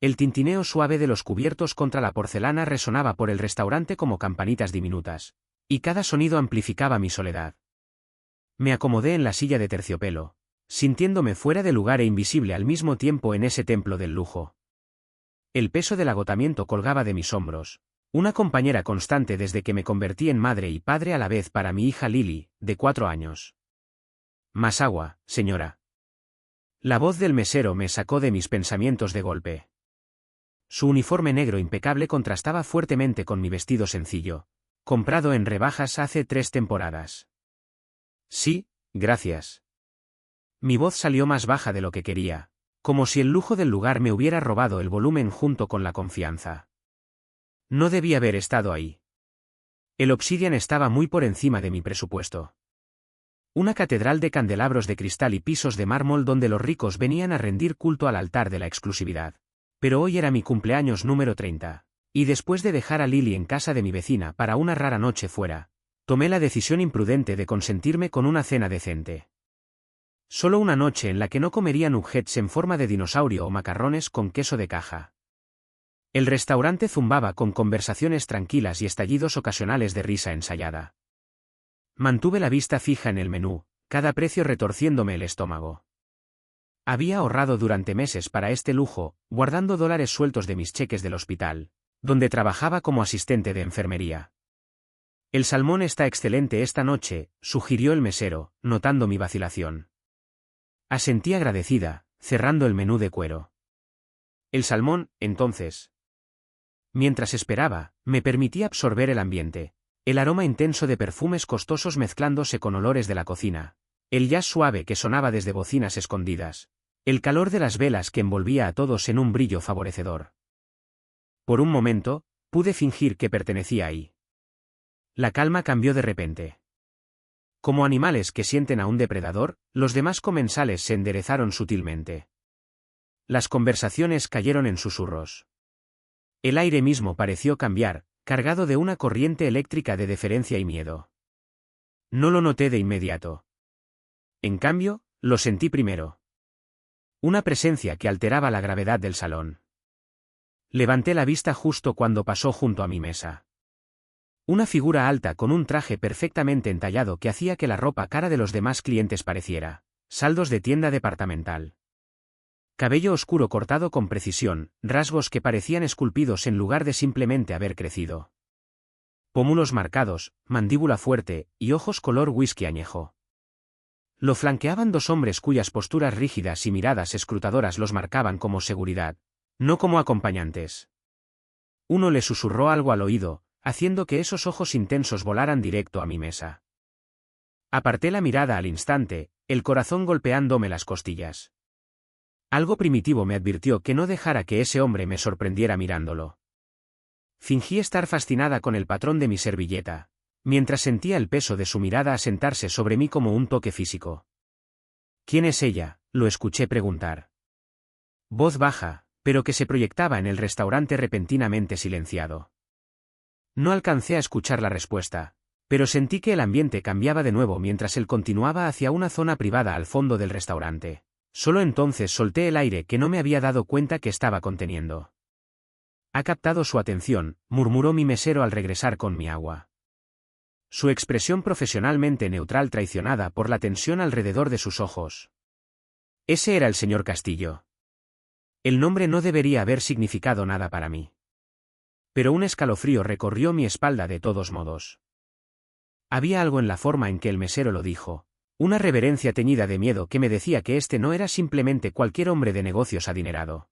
El tintineo suave de los cubiertos contra la porcelana resonaba por el restaurante como campanitas diminutas, y cada sonido amplificaba mi soledad. Me acomodé en la silla de terciopelo, sintiéndome fuera de lugar e invisible al mismo tiempo en ese templo del lujo. El peso del agotamiento colgaba de mis hombros, una compañera constante desde que me convertí en madre y padre a la vez para mi hija Lily, de 4 años. Más agua, señora. La voz del mesero me sacó de mis pensamientos de golpe. Su uniforme negro impecable contrastaba fuertemente con mi vestido sencillo, comprado en rebajas hace 3 temporadas. Sí, gracias. Mi voz salió más baja de lo que quería, como si el lujo del lugar me hubiera robado el volumen junto con la confianza. No debía haber estado ahí. El Obsidian estaba muy por encima de mi presupuesto. Una catedral de candelabros de cristal y pisos de mármol donde los ricos venían a rendir culto al altar de la exclusividad. Pero hoy era mi cumpleaños número 30, y después de dejar a Lily en casa de mi vecina para una rara noche fuera, tomé la decisión imprudente de consentirme con una cena decente. Solo una noche en la que no comería nuggets en forma de dinosaurio o macarrones con queso de caja. El restaurante zumbaba con conversaciones tranquilas y estallidos ocasionales de risa ensayada. Mantuve la vista fija en el menú, cada precio retorciéndome el estómago. Había ahorrado durante meses para este lujo, guardando dólares sueltos de mis cheques del hospital, donde trabajaba como asistente de enfermería. El salmón está excelente esta noche, sugirió el mesero, notando mi vacilación. Asentí agradecida, cerrando el menú de cuero. El salmón, entonces. Mientras esperaba, me permití absorber el ambiente, el aroma intenso de perfumes costosos mezclándose con olores de la cocina, el jazz suave que sonaba desde bocinas escondidas, el calor de las velas que envolvía a todos en un brillo favorecedor. Por un momento, pude fingir que pertenecía ahí. La calma cambió de repente. Como animales que sienten a un depredador, los demás comensales se enderezaron sutilmente. Las conversaciones cayeron en susurros. El aire mismo pareció cambiar, cargado de una corriente eléctrica de deferencia y miedo. No lo noté de inmediato. En cambio, lo sentí primero. Una presencia que alteraba la gravedad del salón. Levanté la vista justo cuando pasó junto a mi mesa. Una figura alta con un traje perfectamente entallado que hacía que la ropa cara de los demás clientes pareciera saldos de tienda departamental. Cabello oscuro cortado con precisión, rasgos que parecían esculpidos en lugar de simplemente haber crecido. Pómulos marcados, mandíbula fuerte, y ojos color whisky añejo. Lo flanqueaban 2 hombres cuyas posturas rígidas y miradas escrutadoras los marcaban como seguridad, no como acompañantes. Uno le susurró algo al oído, haciendo que esos ojos intensos volaran directo a mi mesa. Aparté la mirada al instante, el corazón golpeándome las costillas. Algo primitivo me advirtió que no dejara que ese hombre me sorprendiera mirándolo. Fingí estar fascinada con el patrón de mi servilleta, mientras sentía el peso de su mirada asentarse sobre mí como un toque físico. ¿Quién es ella?, lo escuché preguntar. Voz baja, pero que se proyectaba en el restaurante repentinamente silenciado. No alcancé a escuchar la respuesta, pero sentí que el ambiente cambiaba de nuevo mientras él continuaba hacia una zona privada al fondo del restaurante. Solo entonces solté el aire que no me había dado cuenta que estaba conteniendo. Ha captado su atención, murmuró mi mesero al regresar con mi agua. Su expresión profesionalmente neutral traicionada por la tensión alrededor de sus ojos. Ese era el señor Castillo. El nombre no debería haber significado nada para mí. Pero un escalofrío recorrió mi espalda de todos modos. Había algo en la forma en que el mesero lo dijo, una reverencia teñida de miedo que me decía que este no era simplemente cualquier hombre de negocios adinerado.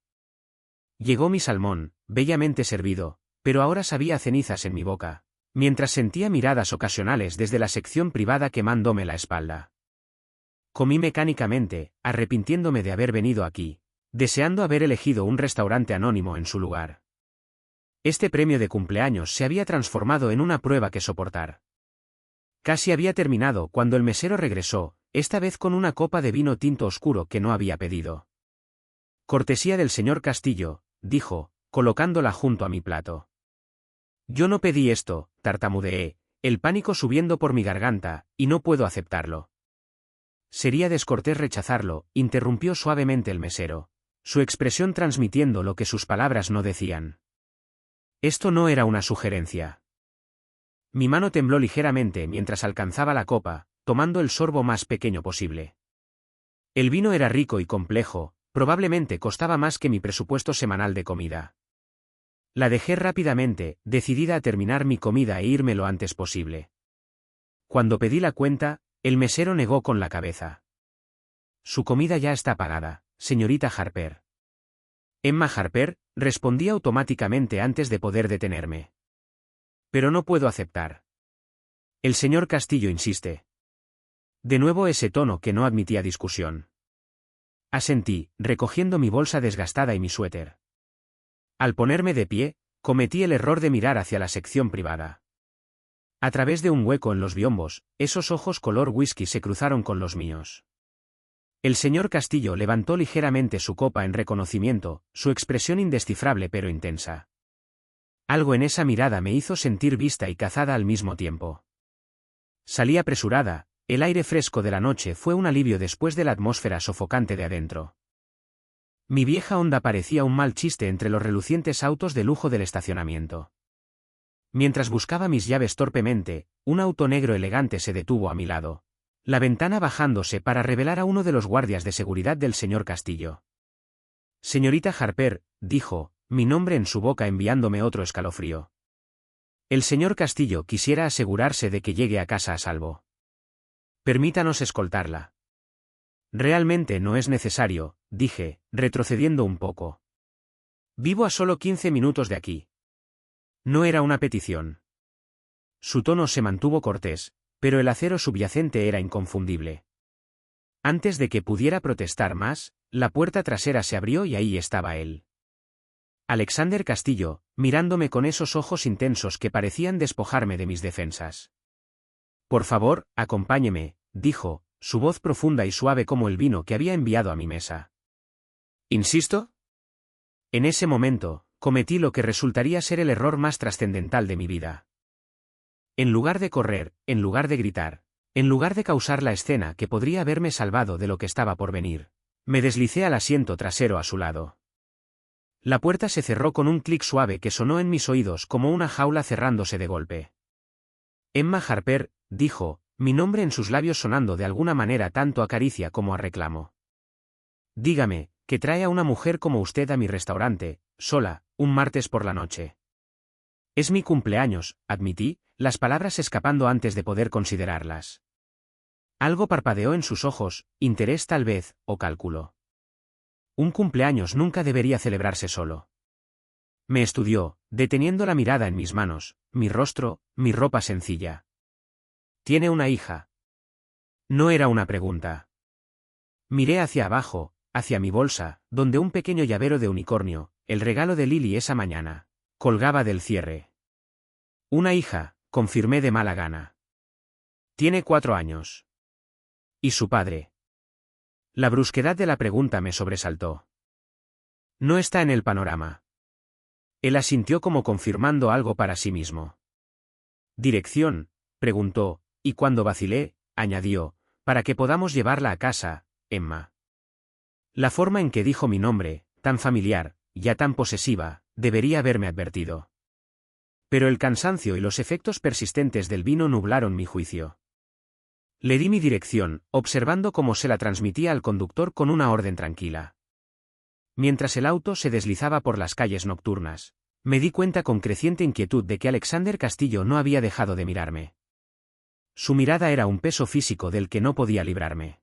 Llegó mi salmón, bellamente servido, pero ahora sabía a cenizas en mi boca, mientras sentía miradas ocasionales desde la sección privada quemándome la espalda. Comí mecánicamente, arrepintiéndome de haber venido aquí, deseando haber elegido un restaurante anónimo en su lugar. Este premio de cumpleaños se había transformado en una prueba que soportar. Casi había terminado cuando el mesero regresó, esta vez con una copa de vino tinto oscuro que no había pedido. Cortesía del señor Castillo, dijo, colocándola junto a mi plato. Yo no pedí esto, tartamudeé, el pánico subiendo por mi garganta, y no puedo aceptarlo. Sería descortés rechazarlo, interrumpió suavemente el mesero. su expresión transmitiendo lo que sus palabras no decían. Esto no era una sugerencia. Mi mano tembló ligeramente mientras alcanzaba la copa, tomando el sorbo más pequeño posible. El vino era rico y complejo, probablemente costaba más que mi presupuesto semanal de comida. La dejé rápidamente, decidida a terminar mi comida e irme lo antes posible. Cuando pedí la cuenta, el mesero negó con la cabeza. Su comida ya está pagada, señorita Harper. Emma Harper, respondí automáticamente antes de poder detenerme. Pero no puedo aceptar. El señor Castillo insiste. De nuevo ese tono que no admitía discusión. Asentí, recogiendo mi bolsa desgastada y mi suéter. Al ponerme de pie, cometí el error de mirar hacia la sección privada. A través de un hueco en los biombos, esos ojos color whisky se cruzaron con los míos. El señor Castillo levantó ligeramente su copa en reconocimiento, su expresión indescifrable pero intensa. Algo en esa mirada me hizo sentir vista y cazada al mismo tiempo. Salí apresurada, el aire fresco de la noche fue un alivio después de la atmósfera sofocante de adentro. Mi vieja Honda parecía un mal chiste entre los relucientes autos de lujo del estacionamiento. Mientras buscaba mis llaves torpemente, un auto negro elegante se detuvo a mi lado, la ventana bajándose para revelar a uno de los guardias de seguridad del señor Castillo. Señorita Harper, dijo, mi nombre en su boca enviándome otro escalofrío. El señor Castillo quisiera asegurarse de que llegue a casa a salvo. Permítanos escoltarla. Realmente no es necesario, dije, retrocediendo un poco. Vivo a solo 15 minutos de aquí. No era una petición. Su tono se mantuvo cortés, pero el acero subyacente era inconfundible. Antes de que pudiera protestar más, la puerta trasera se abrió y ahí estaba él. Alexander Castillo, mirándome con esos ojos intensos que parecían despojarme de mis defensas. Por favor, acompáñeme, dijo, su voz profunda y suave como el vino que había enviado a mi mesa. ¿Insisto? En ese momento, cometí lo que resultaría ser el error más trascendental de mi vida. En lugar de correr, en lugar de gritar, en lugar de causar la escena que podría haberme salvado de lo que estaba por venir, me deslicé al asiento trasero a su lado. La puerta se cerró con un clic suave que sonó en mis oídos como una jaula cerrándose de golpe. Emma Harper, dijo, mi nombre en sus labios sonando de alguna manera tanto a caricia como a reclamo. Dígame, que trae a una mujer como usted a mi restaurante, sola, un martes por la noche. Es mi cumpleaños, admití, las palabras escapando antes de poder considerarlas. Algo parpadeó en sus ojos, interés tal vez, o cálculo. Un cumpleaños nunca debería celebrarse solo. Me estudió, deteniendo la mirada en mis manos, mi rostro, mi ropa sencilla. ¿Tiene una hija? No era una pregunta. Miré hacia abajo, hacia mi bolsa, donde un pequeño llavero de unicornio, el regalo de Lily esa mañana, colgaba del cierre. Una hija, confirmé de mala gana. Tiene 4 años. ¿Y su padre? La brusquedad de la pregunta me sobresaltó. No está en el panorama. Él asintió como confirmando algo para sí mismo. ¿Dirección?, preguntó, y cuando vacilé, añadió, para que podamos llevarla a casa, Emma. La forma en que dijo mi nombre, tan familiar, ya tan posesiva, debería haberme advertido. Pero el cansancio y los efectos persistentes del vino nublaron mi juicio. Le di mi dirección, observando cómo se la transmitía al conductor con una orden tranquila. Mientras el auto se deslizaba por las calles nocturnas, me di cuenta con creciente inquietud de que Alexander Castillo no había dejado de mirarme. Su mirada era un peso físico del que no podía librarme.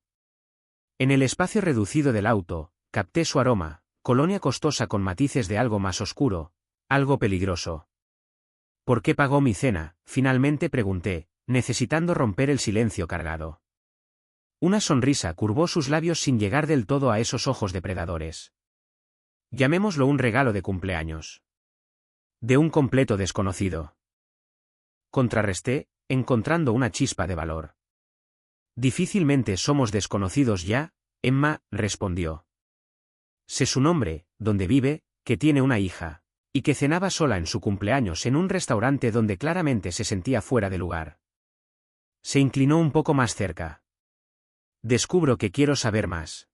En el espacio reducido del auto, capté su aroma, colonia costosa con matices de algo más oscuro, algo peligroso. ¿Por qué pagó mi cena?, finalmente pregunté, necesitando romper el silencio cargado. Una sonrisa curvó sus labios sin llegar del todo a esos ojos depredadores. Llamémoslo un regalo de cumpleaños. De un completo desconocido. Contrarresté, encontrando una chispa de valor. Difícilmente somos desconocidos ya, Emma, respondió. Sé su nombre, dónde vive, que tiene una hija, y que cenaba sola en su cumpleaños en un restaurante donde claramente se sentía fuera de lugar. Se inclinó un poco más cerca. Descubro que quiero saber más.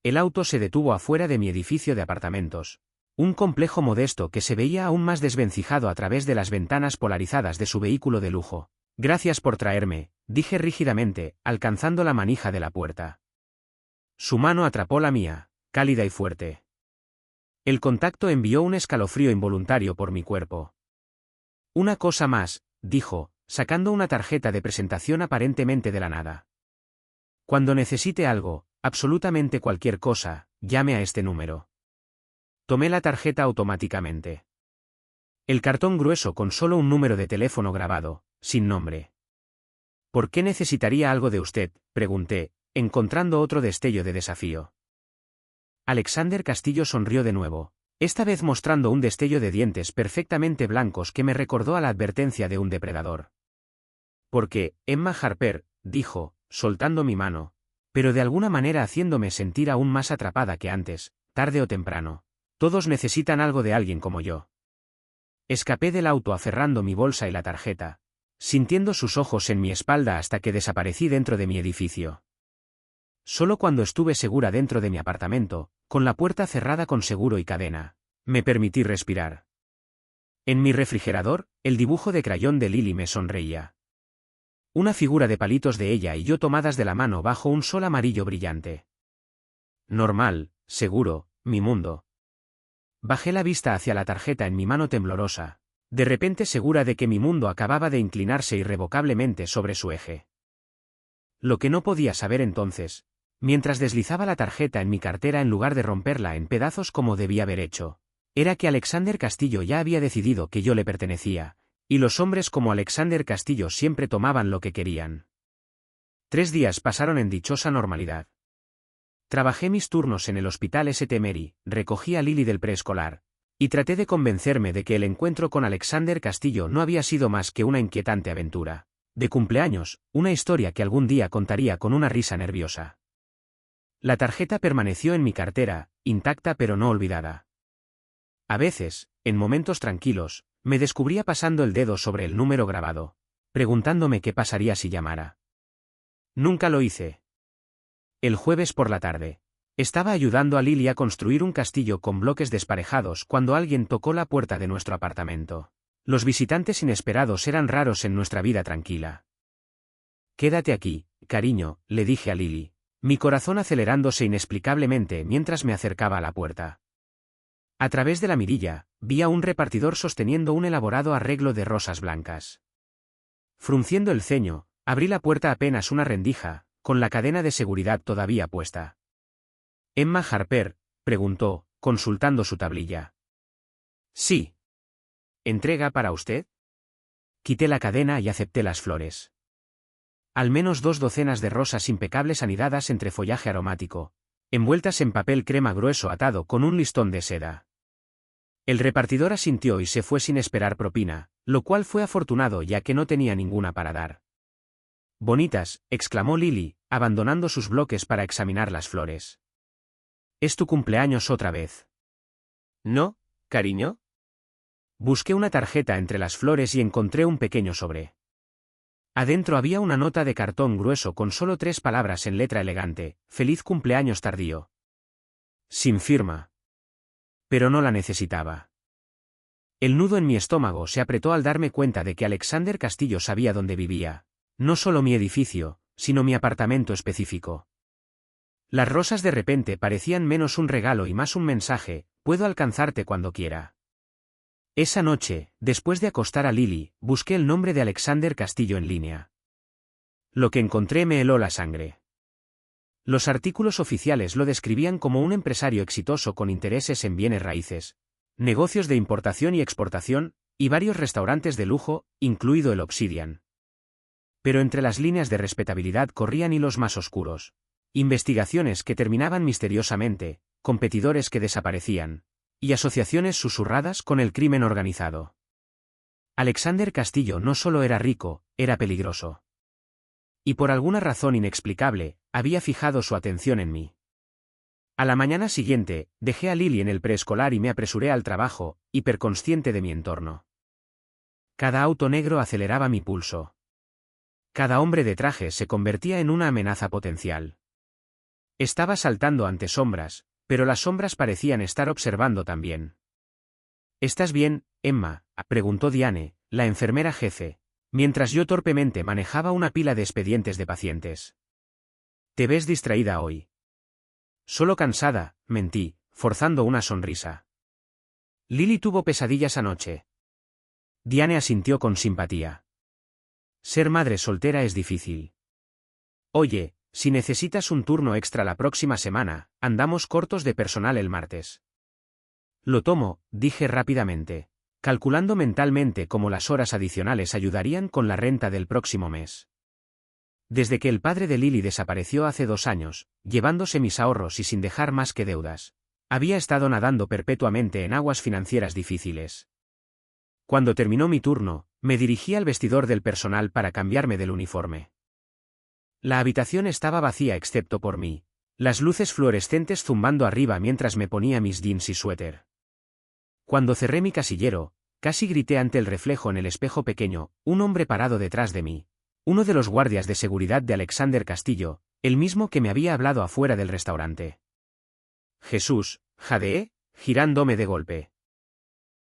El auto se detuvo afuera de mi edificio de apartamentos. Un complejo modesto que se veía aún más desvencijado a través de las ventanas polarizadas de su vehículo de lujo. Gracias por traerme, dije rígidamente, alcanzando la manija de la puerta. Su mano atrapó la mía, cálida y fuerte. El contacto envió un escalofrío involuntario por mi cuerpo. Una cosa más, dijo, sacando una tarjeta de presentación aparentemente de la nada. Cuando necesite algo, absolutamente cualquier cosa, llame a este número. Tomé la tarjeta automáticamente. El cartón grueso con solo un número de teléfono grabado, sin nombre. ¿Por qué necesitaría algo de usted?, pregunté, encontrando otro destello de desafío. Alexander Castillo sonrió de nuevo, esta vez mostrando un destello de dientes perfectamente blancos que me recordó a la advertencia de un depredador. Porque, Emma Harper, dijo, soltando mi mano, pero de alguna manera haciéndome sentir aún más atrapada que antes, tarde o temprano. Todos necesitan algo de alguien como yo. Escapé del auto aferrando mi bolsa y la tarjeta, sintiendo sus ojos en mi espalda hasta que desaparecí dentro de mi edificio. Solo cuando estuve segura dentro de mi apartamento, con la puerta cerrada con seguro y cadena, me permití respirar. En mi refrigerador, el dibujo de crayón de Lily me sonreía. Una figura de palitos de ella y yo tomadas de la mano bajo un sol amarillo brillante. Normal, seguro, mi mundo. Bajé la vista hacia la tarjeta en mi mano temblorosa, de repente segura de que mi mundo acababa de inclinarse irrevocablemente sobre su eje. Lo que no podía saber entonces, mientras deslizaba la tarjeta en mi cartera en lugar de romperla en pedazos como debía haber hecho, era que Alexander Castillo ya había decidido que yo le pertenecía, y los hombres como Alexander Castillo siempre tomaban lo que querían. 3 días pasaron en dichosa normalidad. Trabajé mis turnos en el hospital St. Mary, recogí a Lily del preescolar, y traté de convencerme de que el encuentro con Alexander Castillo no había sido más que una inquietante aventura. De cumpleaños, una historia que algún día contaría con una risa nerviosa. La tarjeta permaneció en mi cartera, intacta pero no olvidada. A veces, en momentos tranquilos, me descubría pasando el dedo sobre el número grabado, preguntándome qué pasaría si llamara. Nunca lo hice. El jueves por la tarde, estaba ayudando a Lily a construir un castillo con bloques desparejados cuando alguien tocó la puerta de nuestro apartamento. Los visitantes inesperados eran raros en nuestra vida tranquila. Quédate aquí, cariño, le dije a Lily, mi corazón acelerándose inexplicablemente mientras me acercaba a la puerta. A través de la mirilla, vi a un repartidor sosteniendo un elaborado arreglo de rosas blancas. Frunciendo el ceño, abrí la puerta apenas una rendija, con la cadena de seguridad todavía puesta. «¿Emma Harper?», preguntó, consultando su tablilla. «Sí». «¿Entrega para usted?». Quité la cadena y acepté las flores. Al menos 2 docenas de rosas impecables anidadas entre follaje aromático, envueltas en papel crema grueso atado con un listón de seda. El repartidor asintió y se fue sin esperar propina, lo cual fue afortunado ya que no tenía ninguna para dar. «Bonitas», exclamó Lily, abandonando sus bloques para examinar las flores. «¿Es tu cumpleaños otra vez?». «No, cariño». Busqué una tarjeta entre las flores y encontré un pequeño sobre. Adentro había una nota de cartón grueso con solo 3 palabras en letra elegante: «Feliz cumpleaños tardío». Sin firma. Pero no la necesitaba. El nudo en mi estómago se apretó al darme cuenta de que Alexander Castillo sabía dónde vivía. No solo mi edificio, sino mi apartamento específico. Las rosas de repente parecían menos un regalo y más un mensaje: puedo alcanzarte cuando quiera. Esa noche, después de acostar a Lily, busqué el nombre de Alexander Castillo en línea. Lo que encontré me heló la sangre. Los artículos oficiales lo describían como un empresario exitoso con intereses en bienes raíces, negocios de importación y exportación, y varios restaurantes de lujo, incluido el Obsidian. Pero entre las líneas de respetabilidad corrían hilos más oscuros. Investigaciones que terminaban misteriosamente, competidores que desaparecían, y asociaciones susurradas con el crimen organizado. Alexander Castillo no solo era rico, era peligroso. Y por alguna razón inexplicable, había fijado su atención en mí. A la mañana siguiente, dejé a Lily en el preescolar y me apresuré al trabajo, hiperconsciente de mi entorno. Cada auto negro aceleraba mi pulso. Cada hombre de traje se convertía en una amenaza potencial. Estaba saltando ante sombras, pero las sombras parecían estar observando también. ¿Estás bien, Emma?, preguntó Diane, la enfermera jefe, mientras yo torpemente manejaba una pila de expedientes de pacientes. Te ves distraída hoy. Solo cansada, mentí, forzando una sonrisa. Lily tuvo pesadillas anoche. Diane asintió con simpatía. Ser madre soltera es difícil. Oye, si necesitas un turno extra la próxima semana, andamos cortos de personal el martes. Lo tomo, dije rápidamente, calculando mentalmente cómo las horas adicionales ayudarían con la renta del próximo mes. Desde que el padre de Lily desapareció hace 2 años, llevándose mis ahorros y sin dejar más que deudas, había estado nadando perpetuamente en aguas financieras difíciles. Cuando terminó mi turno, me dirigí al vestidor del personal para cambiarme del uniforme. La habitación estaba vacía excepto por mí, las luces fluorescentes zumbando arriba mientras me ponía mis jeans y suéter. Cuando cerré mi casillero, casi grité ante el reflejo en el espejo pequeño, un hombre parado detrás de mí, uno de los guardias de seguridad de Alexander Castillo, el mismo que me había hablado afuera del restaurante. Jesús, jadeé, girándome de golpe.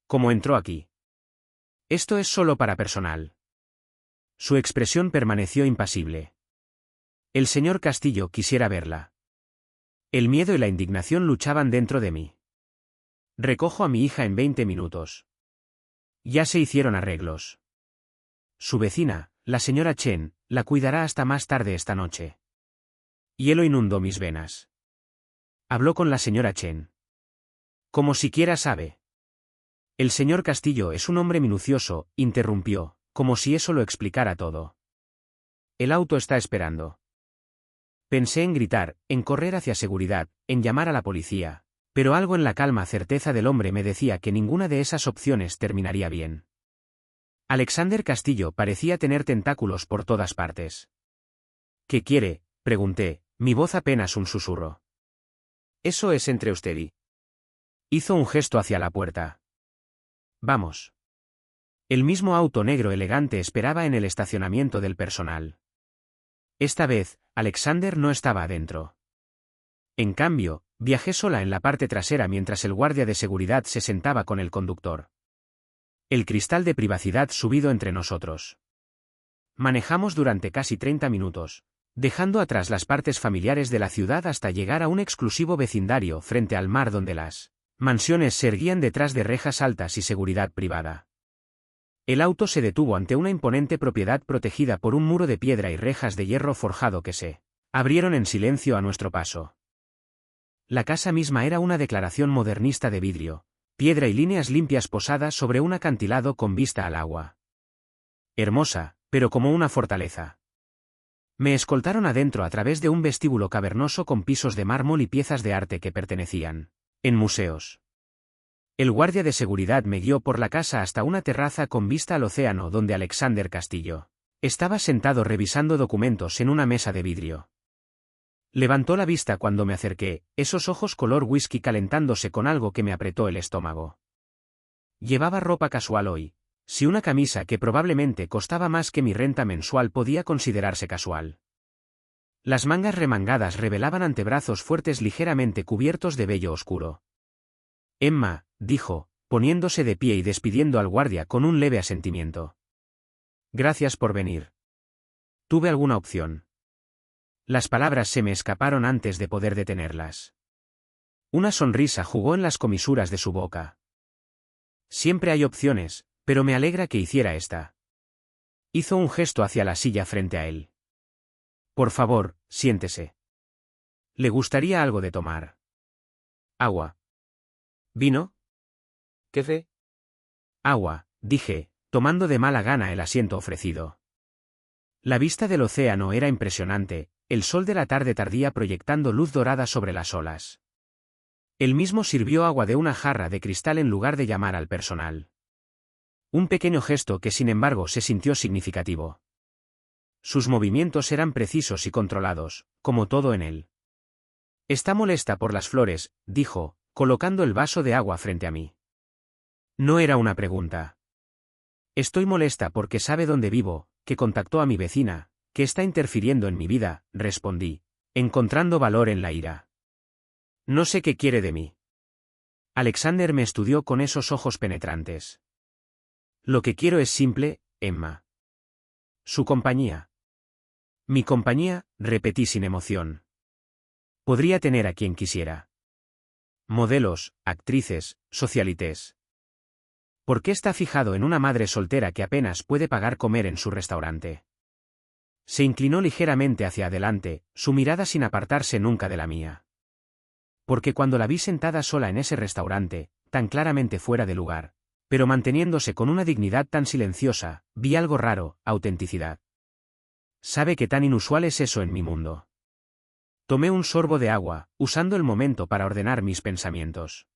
¿Cómo entró aquí? Esto es solo para personal. Su expresión permaneció impasible. El señor Castillo quisiera verla. El miedo y la indignación luchaban dentro de mí. Recojo a mi hija en 20 minutos. Ya se hicieron arreglos. Su vecina, la señora Chen, la cuidará hasta más tarde esta noche. Hielo inundó mis venas. Habló con la señora Chen. Como siquiera sabe. El señor Castillo es un hombre minucioso, interrumpió, como si eso lo explicara todo. El auto está esperando. Pensé en gritar, en correr hacia seguridad, en llamar a la policía, pero algo en la calma certeza del hombre me decía que ninguna de esas opciones terminaría bien. Alexander Castillo parecía tener tentáculos por todas partes. ¿Qué quiere?, pregunté, mi voz apenas un susurro. Eso es entre usted y... Hizo un gesto hacia la puerta. Vamos. El mismo auto negro elegante esperaba en el estacionamiento del personal. Esta vez, Alexander no estaba adentro. En cambio, viajé sola en la parte trasera mientras el guardia de seguridad se sentaba con el conductor. El cristal de privacidad subido entre nosotros. Manejamos durante casi 30 minutos, dejando atrás las partes familiares de la ciudad hasta llegar a un exclusivo vecindario frente al mar donde las mansiones se erguían detrás de rejas altas y seguridad privada. El auto se detuvo ante una imponente propiedad protegida por un muro de piedra y rejas de hierro forjado que se abrieron en silencio a nuestro paso. La casa misma era una declaración modernista de vidrio, piedra y líneas limpias posadas sobre un acantilado con vista al agua. Hermosa, pero como una fortaleza. Me escoltaron adentro a través de un vestíbulo cavernoso con pisos de mármol y piezas de arte que pertenecían en museos. El guardia de seguridad me guió por la casa hasta una terraza con vista al océano donde Alexander Castillo estaba sentado revisando documentos en una mesa de vidrio. Levantó la vista cuando me acerqué, esos ojos color whisky calentándose con algo que me apretó el estómago. Llevaba ropa casual hoy, si una camisa que probablemente costaba más que mi renta mensual podía considerarse casual. Las mangas remangadas revelaban antebrazos fuertes ligeramente cubiertos de vello oscuro. Emma, dijo, poniéndose de pie y despidiendo al guardia con un leve asentimiento. Gracias por venir. ¿Tuve alguna opción? Las palabras se me escaparon antes de poder detenerlas. Una sonrisa jugó en las comisuras de su boca. Siempre hay opciones, pero me alegra que hiciera esta. Hizo un gesto hacia la silla frente a él. Por favor, siéntese. ¿Le gustaría algo de tomar? Agua. ¿Vino? ¿Café? Agua, dije, tomando de mala gana el asiento ofrecido. La vista del océano era impresionante, el sol de la tarde tardía proyectando luz dorada sobre las olas. Él mismo sirvió agua de una jarra de cristal en lugar de llamar al personal. Un pequeño gesto que sin embargo se sintió significativo. Sus movimientos eran precisos y controlados, como todo en él. Está molesta por las flores, dijo, colocando el vaso de agua frente a mí. No era una pregunta. Estoy molesta porque sabe dónde vivo, que contactó a mi vecina, que está interfiriendo en mi vida, respondí, encontrando valor en la ira. No sé qué quiere de mí. Alexander me estudió con esos ojos penetrantes. Lo que quiero es simple, Emma. Su compañía. Mi compañía, repetí sin emoción. Podría tener a quien quisiera. Modelos, actrices, socialites. ¿Por qué está fijado en una madre soltera que apenas puede pagar comer en su restaurante? Se inclinó ligeramente hacia adelante, su mirada sin apartarse nunca de la mía. Porque cuando la vi sentada sola en ese restaurante, tan claramente fuera de lugar, pero manteniéndose con una dignidad tan silenciosa, vi algo raro, autenticidad. ¿Sabe qué tan inusual es eso en mi mundo? Tomé un sorbo de agua, usando el momento para ordenar mis pensamientos.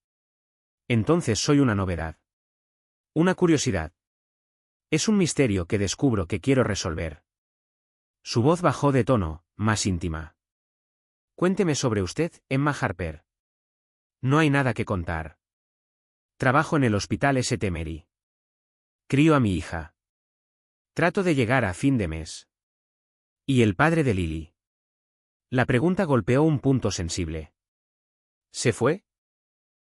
Entonces soy una novedad. Una curiosidad. Es un misterio que descubro que quiero resolver. Su voz bajó de tono, más íntima. Cuénteme sobre usted, Emma Harper. No hay nada que contar. Trabajo en el hospital St. Mary. Crío a mi hija. Trato de llegar a fin de mes. ¿Y el padre de Lily? La pregunta golpeó un punto sensible. ¿Se fue?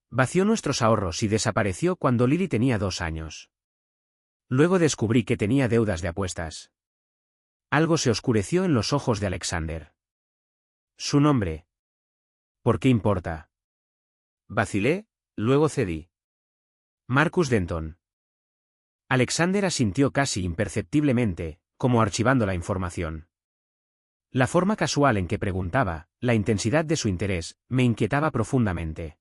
Vació nuestros ahorros y desapareció cuando Lily tenía 2 años. Luego descubrí que tenía deudas de apuestas. Algo se oscureció en los ojos de Alexander. Su nombre. ¿Por qué importa? Vacilé, luego cedí. Marcus Denton. Alexander asintió casi imperceptiblemente, como archivando la información. La forma casual en que preguntaba, la intensidad de su interés, me inquietaba profundamente.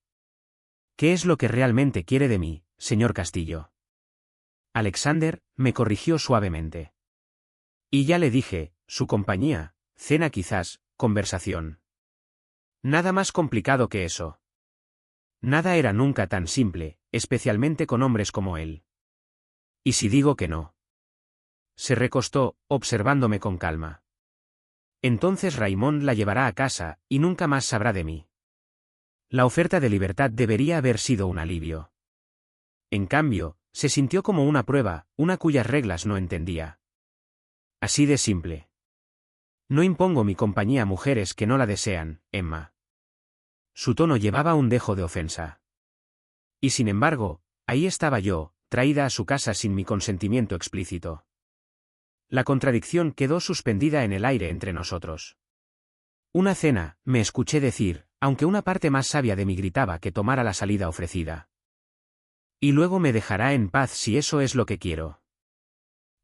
¿Qué es lo que realmente quiere de mí, señor Castillo? Alexander, me corrigió suavemente. Y ya le dije, su compañía, cena quizás, conversación. Nada más complicado que eso. Nada era nunca tan simple, especialmente con hombres como él. ¿Y si digo que no? Se recostó, observándome con calma. Entonces Raymond la llevará a casa, y nunca más sabrá de mí. La oferta de libertad debería haber sido un alivio. En cambio, se sintió como una prueba, una cuyas reglas no entendía. Así de simple. No impongo mi compañía a mujeres que no la desean, Emma. Su tono llevaba un dejo de ofensa. Y sin embargo, ahí estaba yo, traída a su casa sin mi consentimiento explícito. La contradicción quedó suspendida en el aire entre nosotros. Una cena, me escuché decir, aunque una parte más sabia de mí gritaba que tomara la salida ofrecida. Y luego me dejará en paz si eso es lo que quiero.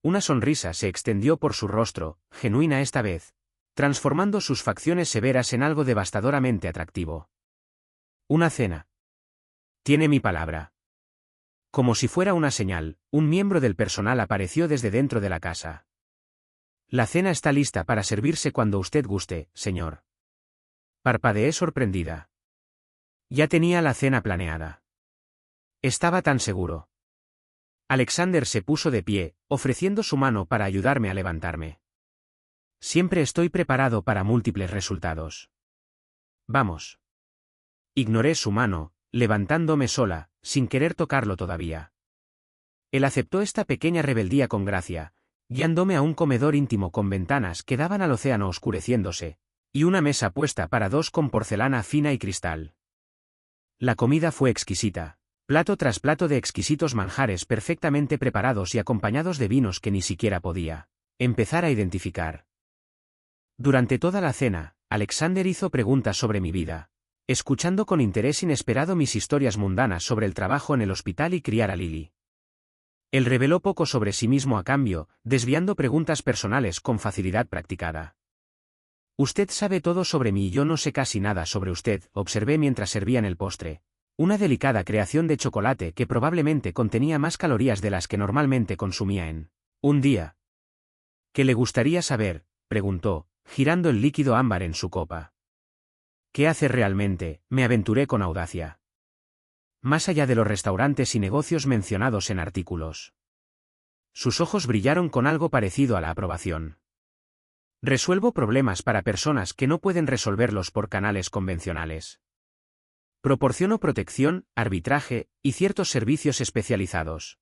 Una sonrisa se extendió por su rostro, genuina esta vez, transformando sus facciones severas en algo devastadoramente atractivo. Una cena. Tiene mi palabra. Como si fuera una señal, un miembro del personal apareció desde dentro de la casa. La cena está lista para servirse cuando usted guste, señor. Parpadeé sorprendida. Ya tenía la cena planeada. Estaba tan seguro. Alexander se puso de pie, ofreciendo su mano para ayudarme a levantarme. Siempre estoy preparado para múltiples resultados. Vamos. Ignoré su mano, levantándome sola, sin querer tocarlo todavía. Él aceptó esta pequeña rebeldía con gracia, guiándome a un comedor íntimo con ventanas que daban al océano oscureciéndose, y una mesa puesta para 2 con porcelana fina y cristal. La comida fue exquisita, plato tras plato de exquisitos manjares perfectamente preparados y acompañados de vinos que ni siquiera podía empezar a identificar. Durante toda la cena, Alexander hizo preguntas sobre mi vida, escuchando con interés inesperado mis historias mundanas sobre el trabajo en el hospital y criar a Lily. Él reveló poco sobre sí mismo a cambio, desviando preguntas personales con facilidad practicada. Usted sabe todo sobre mí y yo no sé casi nada sobre usted, observé mientras servían el postre. Una delicada creación de chocolate que probablemente contenía más calorías de las que normalmente consumía en un día. ¿Qué le gustaría saber?, preguntó, girando el líquido ámbar en su copa. ¿Qué hace realmente?, me aventuré con audacia. Más allá de los restaurantes y negocios mencionados en artículos. Sus ojos brillaron con algo parecido a la aprobación. Resuelvo problemas para personas que no pueden resolverlos por canales convencionales. Proporciono protección, arbitraje, y ciertos servicios especializados.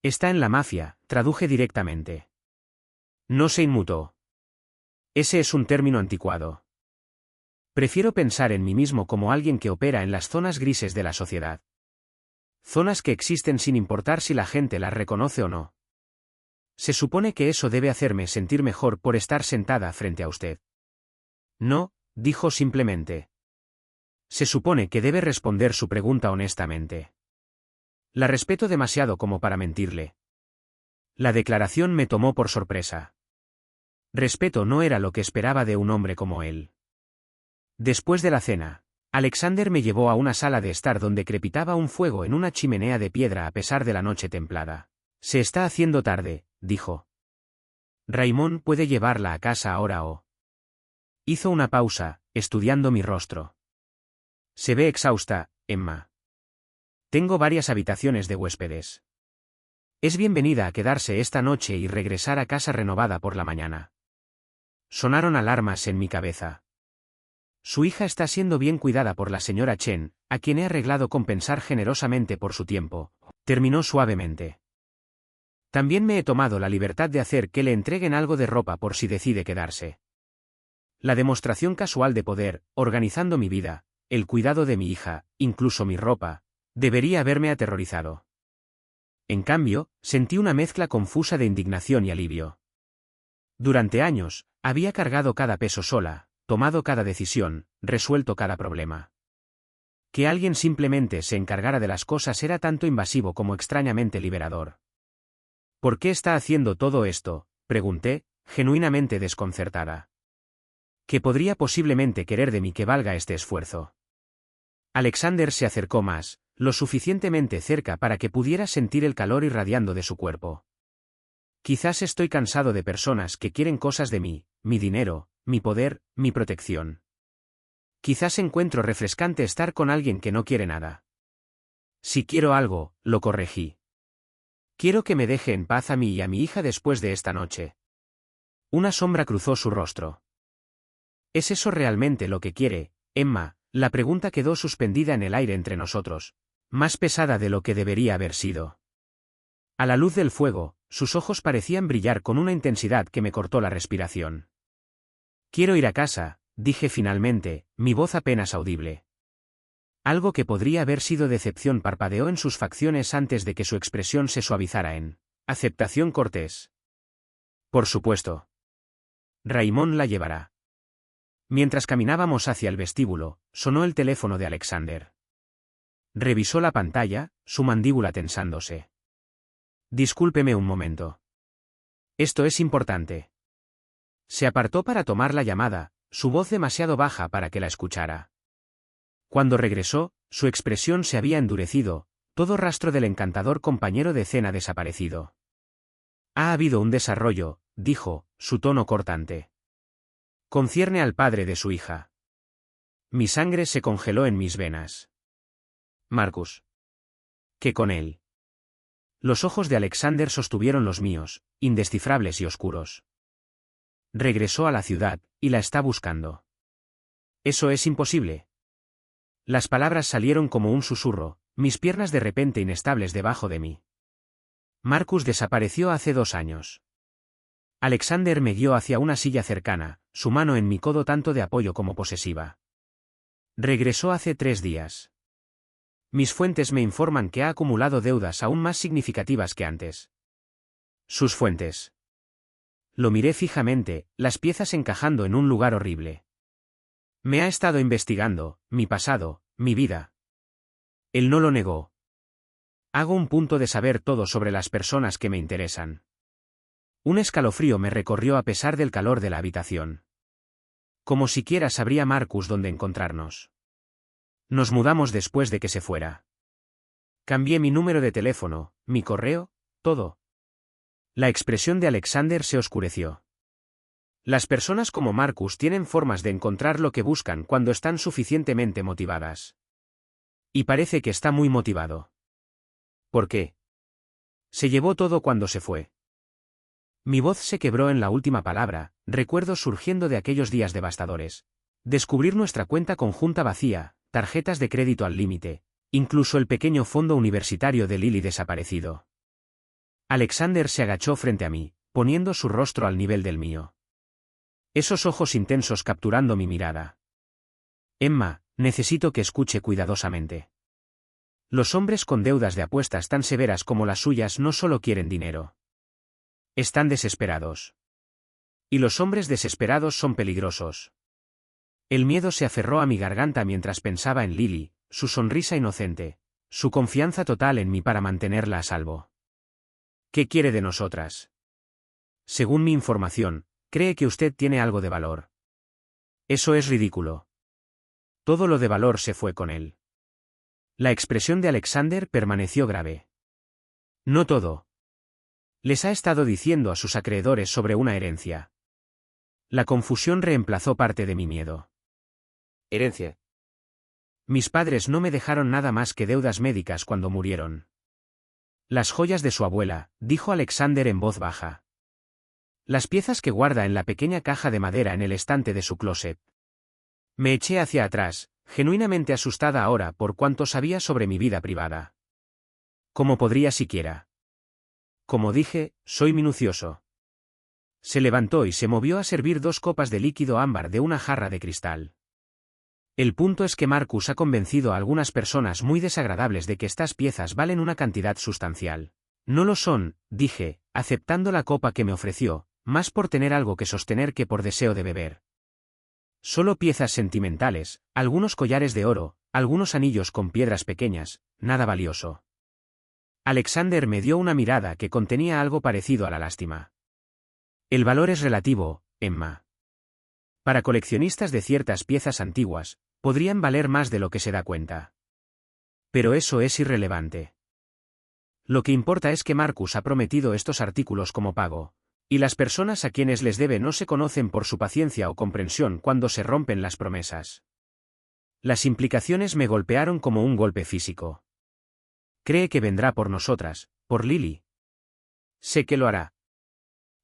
Está en la mafia, traduje directamente. No se inmutó. Ese es un término anticuado. Prefiero pensar en mí mismo como alguien que opera en las zonas grises de la sociedad. Zonas que existen sin importar si la gente las reconoce o no. Se supone que eso debe hacerme sentir mejor por estar sentada frente a usted. No, dijo simplemente. Se supone que debe responder su pregunta honestamente. La respeto demasiado como para mentirle. La declaración me tomó por sorpresa. Respeto no era lo que esperaba de un hombre como él. Después de la cena, Alexander me llevó a una sala de estar donde crepitaba un fuego en una chimenea de piedra a pesar de la noche templada. Se está haciendo tarde, dijo. Raymond puede llevarla a casa ahora o... Hizo una pausa, estudiando mi rostro. Se ve exhausta, Emma. Tengo varias habitaciones de huéspedes. Es bienvenida a quedarse esta noche y regresar a casa renovada por la mañana. Sonaron alarmas en mi cabeza. Su hija está siendo bien cuidada por la señora Chen, a quien he arreglado compensar generosamente por su tiempo, terminó suavemente. También me he tomado la libertad de hacer que le entreguen algo de ropa por si decide quedarse. La demostración casual de poder, organizando mi vida, el cuidado de mi hija, incluso mi ropa, debería haberme aterrorizado. En cambio, sentí una mezcla confusa de indignación y alivio. Durante años, había cargado cada peso sola, tomado cada decisión, resuelto cada problema. Que alguien simplemente se encargara de las cosas era tanto invasivo como extrañamente liberador. ¿Por qué está haciendo todo esto?, pregunté, genuinamente desconcertada. ¿Qué podría posiblemente querer de mí que valga este esfuerzo? Alexander se acercó más, lo suficientemente cerca para que pudiera sentir el calor irradiando de su cuerpo. Quizás estoy cansado de personas que quieren cosas de mí, mi dinero, mi poder, mi protección. Quizás encuentro refrescante estar con alguien que no quiere nada. Si quiero algo, lo corregí. Quiero que me deje en paz a mí y a mi hija después de esta noche. Una sombra cruzó su rostro. ¿Es eso realmente lo que quiere, Emma? La pregunta quedó suspendida en el aire entre nosotros, más pesada de lo que debería haber sido. A la luz del fuego, sus ojos parecían brillar con una intensidad que me cortó la respiración. Quiero ir a casa, dije finalmente, mi voz apenas audible. Algo que podría haber sido decepción parpadeó en sus facciones antes de que su expresión se suavizara en aceptación cortés. Por supuesto. Raymond la llevará. Mientras caminábamos hacia el vestíbulo, sonó el teléfono de Alexander. Revisó la pantalla, su mandíbula tensándose. Discúlpeme un momento. Esto es importante. Se apartó para tomar la llamada, su voz demasiado baja para que la escuchara. Cuando regresó, su expresión se había endurecido, todo rastro del encantador compañero de cena desaparecido. Ha habido un desarrollo, dijo, su tono cortante. Concierne al padre de su hija. Mi sangre se congeló en mis venas. Marcus. ¿Qué con él? Los ojos de Alexander sostuvieron los míos, indescifrables y oscuros. Regresó a la ciudad, y la está buscando. Eso es imposible. Las palabras salieron como un susurro, mis piernas de repente inestables debajo de mí. Marcus desapareció hace 2 años. Alexander me guió hacia una silla cercana, su mano en mi codo tanto de apoyo como posesiva. Regresó hace 3 días. Mis fuentes me informan que ha acumulado deudas aún más significativas que antes. Sus fuentes. Lo miré fijamente, las piezas encajando en un lugar horrible. Me ha estado investigando, mi pasado, mi vida. Él no lo negó. Hago un punto de saber todo sobre las personas que me interesan. Un escalofrío me recorrió a pesar del calor de la habitación. Como siquiera sabría Marcus dónde encontrarnos. Nos mudamos después de que se fuera. Cambié mi número de teléfono, mi correo, todo. La expresión de Alexander se oscureció. Las personas como Marcus tienen formas de encontrar lo que buscan cuando están suficientemente motivadas. Y parece que está muy motivado. ¿Por qué? Se llevó todo cuando se fue. Mi voz se quebró en la última palabra, recuerdos surgiendo de aquellos días devastadores. Descubrir nuestra cuenta conjunta vacía, tarjetas de crédito al límite, incluso el pequeño fondo universitario de Lily desaparecido. Alexander se agachó frente a mí, poniendo su rostro al nivel del mío. Esos ojos intensos capturando mi mirada. Emma, necesito que escuche cuidadosamente. Los hombres con deudas de apuestas tan severas como las suyas no solo quieren dinero. Están desesperados. Y los hombres desesperados son peligrosos. El miedo se aferró a mi garganta mientras pensaba en Lily, su sonrisa inocente, su confianza total en mí para mantenerla a salvo. ¿Qué quiere de nosotras? Según mi información, cree que usted tiene algo de valor. Eso es ridículo. Todo lo de valor se fue con él. La expresión de Alexander permaneció grave. No todo. Les ha estado diciendo a sus acreedores sobre una herencia. La confusión reemplazó parte de mi miedo. Herencia. Mis padres no me dejaron nada más que deudas médicas cuando murieron. Las joyas de su abuela, dijo Alexander en voz baja. Las piezas que guarda en la pequeña caja de madera en el estante de su closet. Me eché hacia atrás, genuinamente asustada ahora por cuanto sabía sobre mi vida privada. ¿Cómo podría siquiera? Como dije, soy minucioso. Se levantó y se movió a servir 2 copas de líquido ámbar de una jarra de cristal. El punto es que Marcus ha convencido a algunas personas muy desagradables de que estas piezas valen una cantidad sustancial. No lo son, dije, aceptando la copa que me ofreció, más por tener algo que sostener que por deseo de beber. Solo piezas sentimentales, algunos collares de oro, algunos anillos con piedras pequeñas, nada valioso. Alexander me dio una mirada que contenía algo parecido a la lástima. El valor es relativo, Emma. Para coleccionistas de ciertas piezas antiguas, podrían valer más de lo que se da cuenta. Pero eso es irrelevante. Lo que importa es que Marcus ha prometido estos artículos como pago, y las personas a quienes les debe no se conocen por su paciencia o comprensión cuando se rompen las promesas. Las implicaciones me golpearon como un golpe físico. Cree que vendrá por nosotras, por Lily. Sé que lo hará.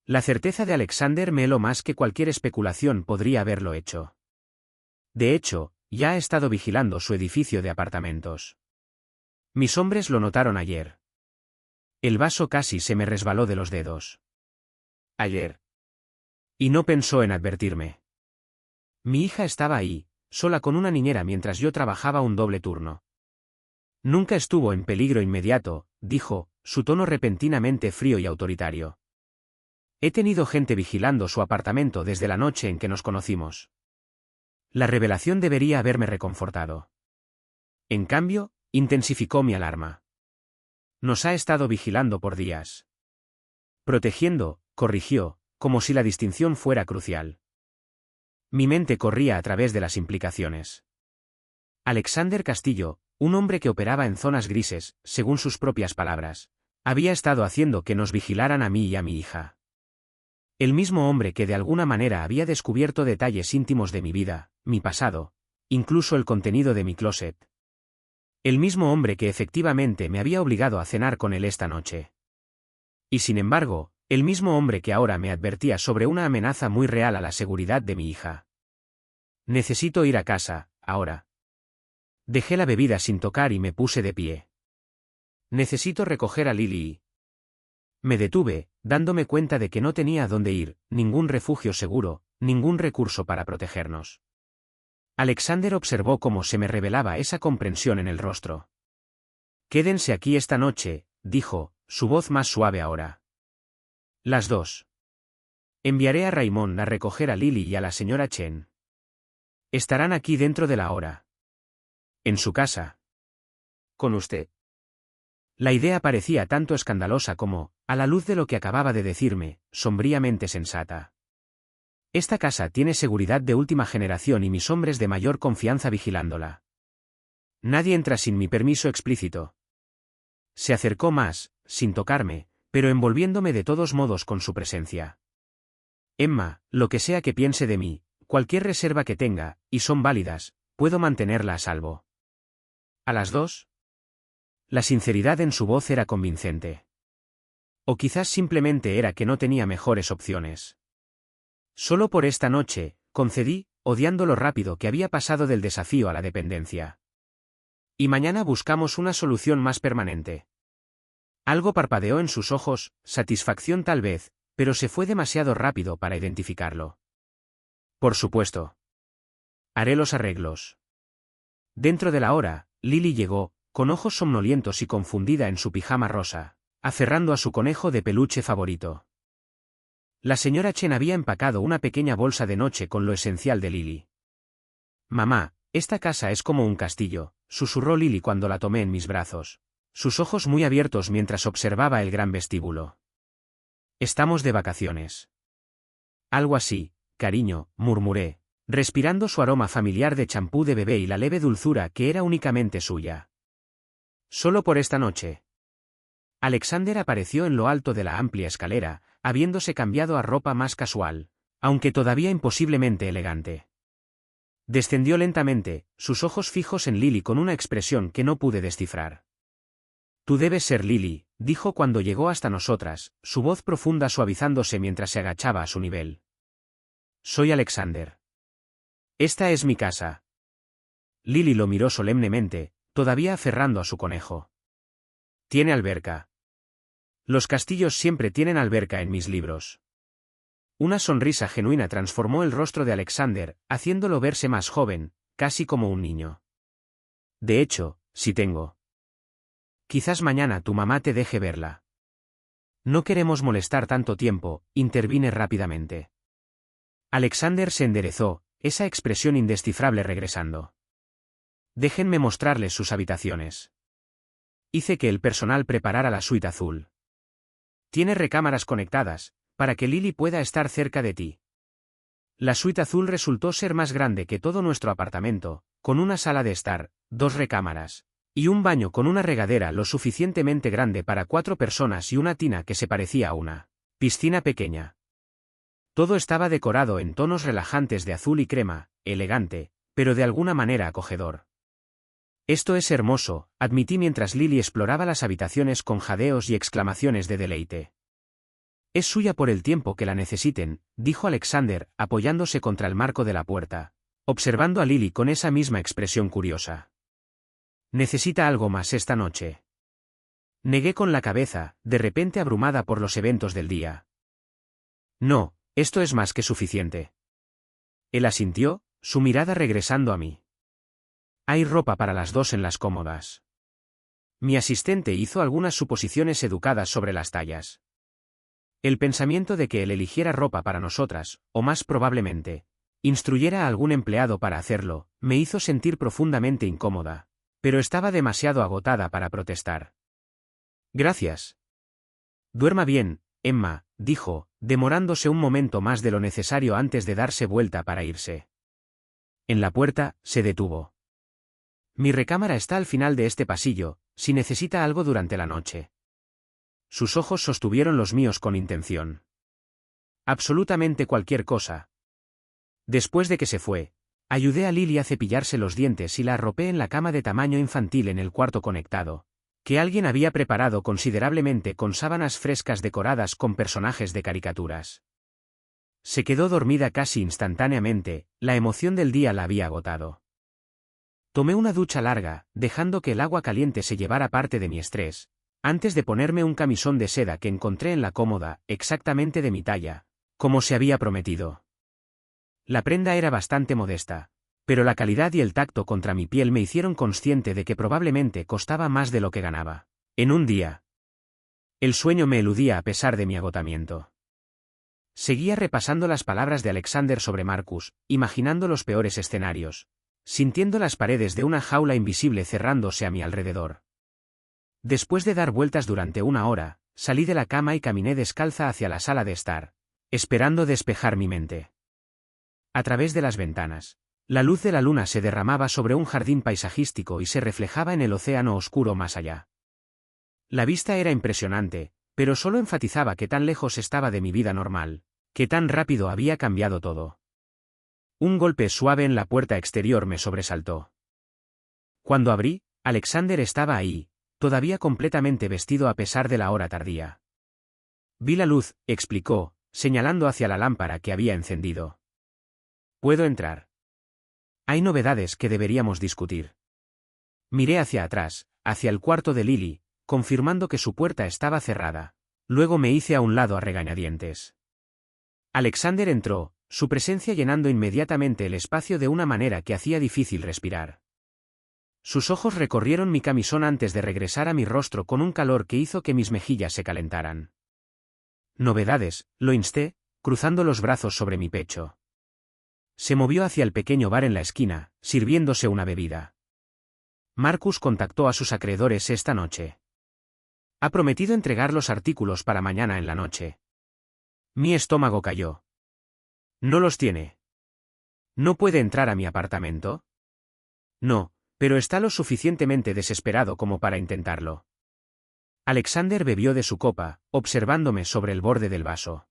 La certeza de Alexander me heló más que cualquier especulación podría haberlo hecho. De hecho, ya he estado vigilando su edificio de apartamentos. Mis hombres lo notaron ayer. El vaso casi se me resbaló de los dedos. Ayer. Y no pensó en advertirme. Mi hija estaba ahí, sola con una niñera mientras yo trabajaba un doble turno. Nunca estuvo en peligro inmediato, dijo, su tono repentinamente frío y autoritario. He tenido gente vigilando su apartamento desde la noche en que nos conocimos. La revelación debería haberme reconfortado. En cambio, intensificó mi alarma. Nos ha estado vigilando por días. Protegiendo, corrigió, como si la distinción fuera crucial. Mi mente corría a través de las implicaciones. Alexander Castillo, un hombre que operaba en zonas grises, según sus propias palabras, había estado haciendo que nos vigilaran a mí y a mi hija. El mismo hombre que de alguna manera había descubierto detalles íntimos de mi vida, mi pasado, incluso el contenido de mi closet. El mismo hombre que efectivamente me había obligado a cenar con él esta noche. Y sin embargo, el mismo hombre que ahora me advertía sobre una amenaza muy real a la seguridad de mi hija. Necesito ir a casa, ahora. Dejé la bebida sin tocar y me puse de pie. Necesito recoger a Lily. Me detuve, dándome cuenta de que no tenía a dónde ir, ningún refugio seguro, ningún recurso para protegernos. Alexander observó cómo se me revelaba esa comprensión en el rostro. Quédense aquí esta noche, dijo, su voz más suave ahora. Las 2. Enviaré a Raymond a recoger a Lily y a la señora Chen. Estarán aquí dentro de la hora. En su casa. Con usted. La idea parecía tanto escandalosa como, a la luz de lo que acababa de decirme, sombríamente sensata. Esta casa tiene seguridad de última generación y mis hombres de mayor confianza vigilándola. Nadie entra sin mi permiso explícito. Se acercó más, sin tocarme, pero envolviéndome de todos modos con su presencia. Emma, lo que sea que piense de mí, cualquier reserva que tenga, y son válidas, puedo mantenerla a salvo. ¿A las 2? La sinceridad en su voz era convincente. O quizás simplemente era que no tenía mejores opciones. Solo por esta noche, concedí, odiando lo rápido que había pasado del desafío a la dependencia. Y mañana buscamos una solución más permanente. Algo parpadeó en sus ojos, satisfacción tal vez, pero se fue demasiado rápido para identificarlo. Por supuesto. Haré los arreglos. Dentro de la hora, Lily llegó, con ojos somnolientos y confundida en su pijama rosa, aferrando a su conejo de peluche favorito. La señora Chen había empacado una pequeña bolsa de noche con lo esencial de Lily. «Mamá, esta casa es como un castillo», susurró Lily cuando la tomé en mis brazos, sus ojos muy abiertos mientras observaba el gran vestíbulo. «Estamos de vacaciones». «Algo así, cariño», murmuré, respirando su aroma familiar de champú de bebé y la leve dulzura que era únicamente suya. «Solo por esta noche». Alexander apareció en lo alto de la amplia escalera, habiéndose cambiado a ropa más casual, aunque todavía imposiblemente elegante. Descendió lentamente, sus ojos fijos en Lily con una expresión que no pude descifrar. «Tú debes ser Lily», dijo cuando llegó hasta nosotras, su voz profunda suavizándose mientras se agachaba a su nivel. «Soy Alexander. Esta es mi casa». Lily lo miró solemnemente, todavía aferrando a su conejo. «Tiene alberca». «Los castillos siempre tienen alberca en mis libros». Una sonrisa genuina transformó el rostro de Alexander, haciéndolo verse más joven, casi como un niño. «De hecho, sí tengo. Quizás mañana tu mamá te deje verla». «No queremos molestar tanto tiempo», intervine rápidamente. Alexander se enderezó, esa expresión indescifrable regresando. «Déjenme mostrarles sus habitaciones». Hice que el personal preparara la suite azul. «Tiene recámaras conectadas, para que Lily pueda estar cerca de ti». La suite azul resultó ser más grande que todo nuestro apartamento, con una sala de estar, 2 recámaras, y un baño con una regadera lo suficientemente grande para 4 personas y una tina que se parecía a una piscina pequeña. Todo estaba decorado en tonos relajantes de azul y crema, elegante, pero de alguna manera acogedor. «Esto es hermoso», admití mientras Lily exploraba las habitaciones con jadeos y exclamaciones de deleite. «Es suya por el tiempo que la necesiten», dijo Alexander, apoyándose contra el marco de la puerta, observando a Lily con esa misma expresión curiosa. «¿Necesita algo más esta noche?». Negué con la cabeza, de repente abrumada por los eventos del día. «No, esto es más que suficiente». Él asintió, su mirada regresando a mí. «Hay ropa para las 2 en las cómodas». Mi asistente hizo algunas suposiciones educadas sobre las tallas. El pensamiento de que él eligiera ropa para nosotras, o más probablemente, instruyera a algún empleado para hacerlo, me hizo sentir profundamente incómoda, pero estaba demasiado agotada para protestar. «Gracias». «Duerma bien, Emma», dijo, demorándose un momento más de lo necesario antes de darse vuelta para irse. En la puerta, se detuvo. «Mi recámara está al final de este pasillo, si necesita algo durante la noche». Sus ojos sostuvieron los míos con intención. «Absolutamente cualquier cosa». Después de que se fue, ayudé a Lily a cepillarse los dientes y la arropé en la cama de tamaño infantil en el cuarto conectado, que alguien había preparado considerablemente con sábanas frescas decoradas con personajes de caricaturas. Se quedó dormida casi instantáneamente, la emoción del día la había agotado. Tomé una ducha larga, dejando que el agua caliente se llevara parte de mi estrés, antes de ponerme un camisón de seda que encontré en la cómoda, exactamente de mi talla, como se había prometido. La prenda era bastante modesta, pero la calidad y el tacto contra mi piel me hicieron consciente de que probablemente costaba más de lo que ganaba. En un día. El sueño me eludía a pesar de mi agotamiento. Seguía repasando las palabras de Alexander sobre Marcus, imaginando los peores escenarios, sintiendo las paredes de una jaula invisible cerrándose a mi alrededor. Después de dar vueltas durante 1 hora, salí de la cama y caminé descalza hacia la sala de estar, esperando despejar mi mente. A través de las ventanas, la luz de la luna se derramaba sobre un jardín paisajístico y se reflejaba en el océano oscuro más allá. La vista era impresionante, pero solo enfatizaba que tan lejos estaba de mi vida normal, que tan rápido había cambiado todo. Un golpe suave en la puerta exterior me sobresaltó. Cuando abrí, Alexander estaba ahí, todavía completamente vestido a pesar de la hora tardía. «Vi la luz», explicó, señalando hacia la lámpara que había encendido. «¿Puedo entrar? Hay novedades que deberíamos discutir». Miré hacia atrás, hacia el cuarto de Lily, confirmando que su puerta estaba cerrada. Luego me hice a un lado a regañadientes. Alexander entró, su presencia llenando inmediatamente el espacio de una manera que hacía difícil respirar. Sus ojos recorrieron mi camisón antes de regresar a mi rostro con un calor que hizo que mis mejillas se calentaran. Novedades, lo insté, cruzando los brazos sobre mi pecho. Se movió hacia el pequeño bar en la esquina, sirviéndose una bebida. Marcus contactó a sus acreedores esta noche. Ha prometido entregar los artículos para mañana en la noche. Mi estómago cayó. ¿No los tiene? ¿No puede entrar a mi apartamento? No, pero está lo suficientemente desesperado como para intentarlo. Alexander bebió de su copa, observándome sobre el borde del vaso.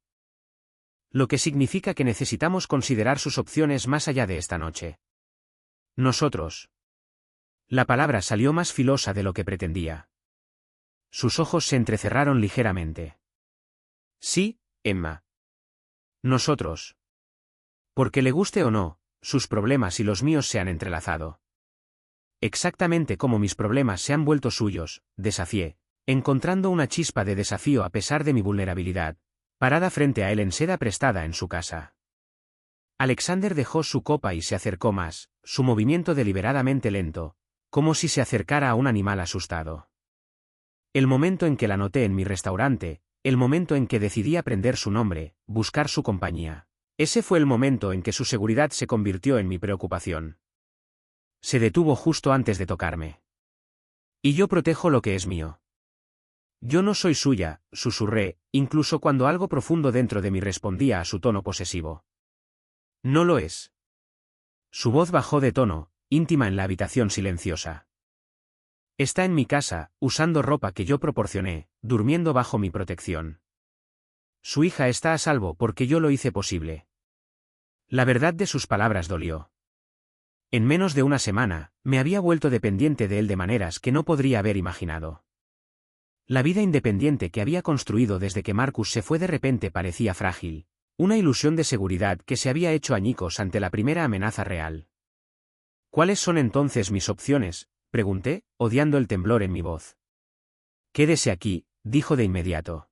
Lo que significa que necesitamos considerar sus opciones más allá de esta noche. Nosotros. La palabra salió más filosa de lo que pretendía. Sus ojos se entrecerraron ligeramente. Sí, Emma. Nosotros. Porque le guste o no, sus problemas y los míos se han entrelazado. Exactamente como mis problemas se han vuelto suyos, desafié, encontrando una chispa de desafío a pesar de mi vulnerabilidad, parada frente a él en seda prestada en su casa. Alexander dejó su copa y se acercó más, su movimiento deliberadamente lento, como si se acercara a un animal asustado. El momento en que la noté en mi restaurante, el momento en que decidí aprender su nombre, buscar su compañía. Ese fue el momento en que su seguridad se convirtió en mi preocupación. Se detuvo justo antes de tocarme. Y yo protejo lo que es mío. Yo no soy suya, susurré, incluso cuando algo profundo dentro de mí respondía a su tono posesivo. No lo es. Su voz bajó de tono, íntima en la habitación silenciosa. Está en mi casa, usando ropa que yo proporcioné, durmiendo bajo mi protección. Su hija está a salvo porque yo lo hice posible. La verdad de sus palabras dolió. En menos de una semana, me había vuelto dependiente de él de maneras que no podría haber imaginado. La vida independiente que había construido desde que Marcus se fue de repente parecía frágil, una ilusión de seguridad que se había hecho añicos ante la primera amenaza real. ¿Cuáles son entonces mis opciones?, pregunté, odiando el temblor en mi voz. Quédese aquí, dijo de inmediato.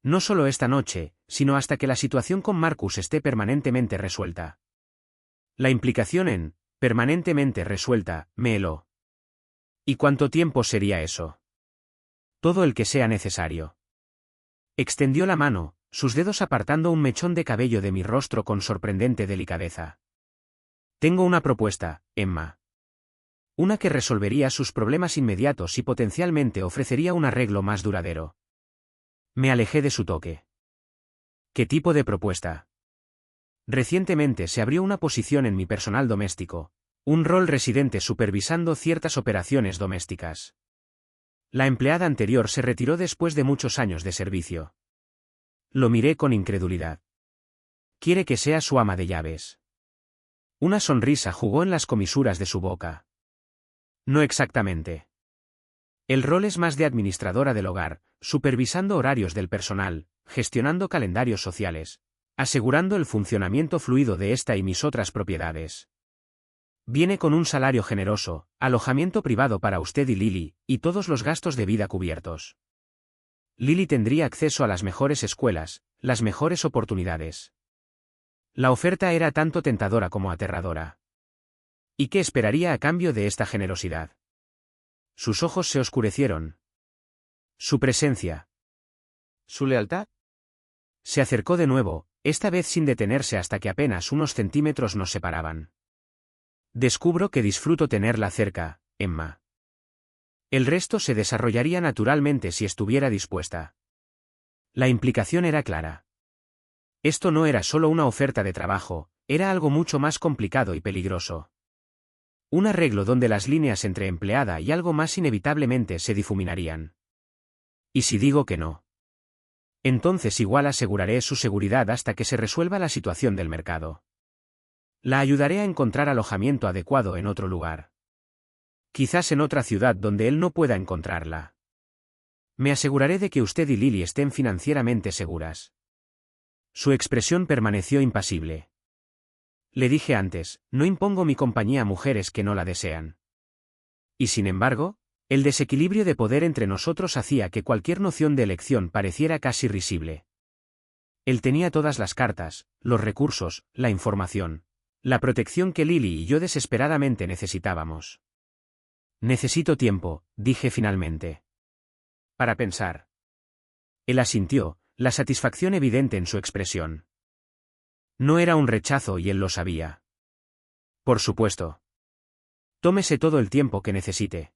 No solo esta noche, sino hasta que la situación con Marcus esté permanentemente resuelta. La implicación en permanentemente resuelta me heló. ¿Y cuánto tiempo sería eso? Todo el que sea necesario. Extendió la mano, sus dedos apartando un mechón de cabello de mi rostro con sorprendente delicadeza. Tengo una propuesta, Emma. Una que resolvería sus problemas inmediatos y potencialmente ofrecería un arreglo más duradero. Me alejé de su toque. ¿Qué tipo de propuesta? Recientemente se abrió una posición en mi personal doméstico, un rol residente supervisando ciertas operaciones domésticas. La empleada anterior se retiró después de muchos años de servicio. Lo miré con incredulidad. Quiere que sea su ama de llaves. Una sonrisa jugó en las comisuras de su boca. No exactamente. El rol es más de administradora del hogar, supervisando horarios del personal, gestionando calendarios sociales, asegurando el funcionamiento fluido de esta y mis otras propiedades. Viene con un salario generoso, alojamiento privado para usted y Lily, y todos los gastos de vida cubiertos. Lily tendría acceso a las mejores escuelas, las mejores oportunidades. La oferta era tanto tentadora como aterradora. ¿Y qué esperaría a cambio de esta generosidad? Sus ojos se oscurecieron. Su presencia. ¿Su lealtad? Se acercó de nuevo, esta vez sin detenerse hasta que apenas unos centímetros nos separaban. Descubro que disfruto tenerla cerca, Emma. El resto se desarrollaría naturalmente si estuviera dispuesta. La implicación era clara. Esto no era solo una oferta de trabajo, era algo mucho más complicado y peligroso. Un arreglo donde las líneas entre empleada y algo más inevitablemente se difuminarían. ¿Y si digo que no? Entonces igual aseguraré su seguridad hasta que se resuelva la situación del mercado. La ayudaré a encontrar alojamiento adecuado en otro lugar. Quizás en otra ciudad donde él no pueda encontrarla. Me aseguraré de que usted y Lily estén financieramente seguras. Su expresión permaneció impasible. Le dije antes, no impongo mi compañía a mujeres que no la desean. Y sin embargo, el desequilibrio de poder entre nosotros hacía que cualquier noción de elección pareciera casi risible. Él tenía todas las cartas, los recursos, la información, la protección que Lily y yo desesperadamente necesitábamos. Necesito tiempo, dije finalmente. Para pensar. Él asintió, la satisfacción evidente en su expresión. No era un rechazo y él lo sabía. Por supuesto. Tómese todo el tiempo que necesite.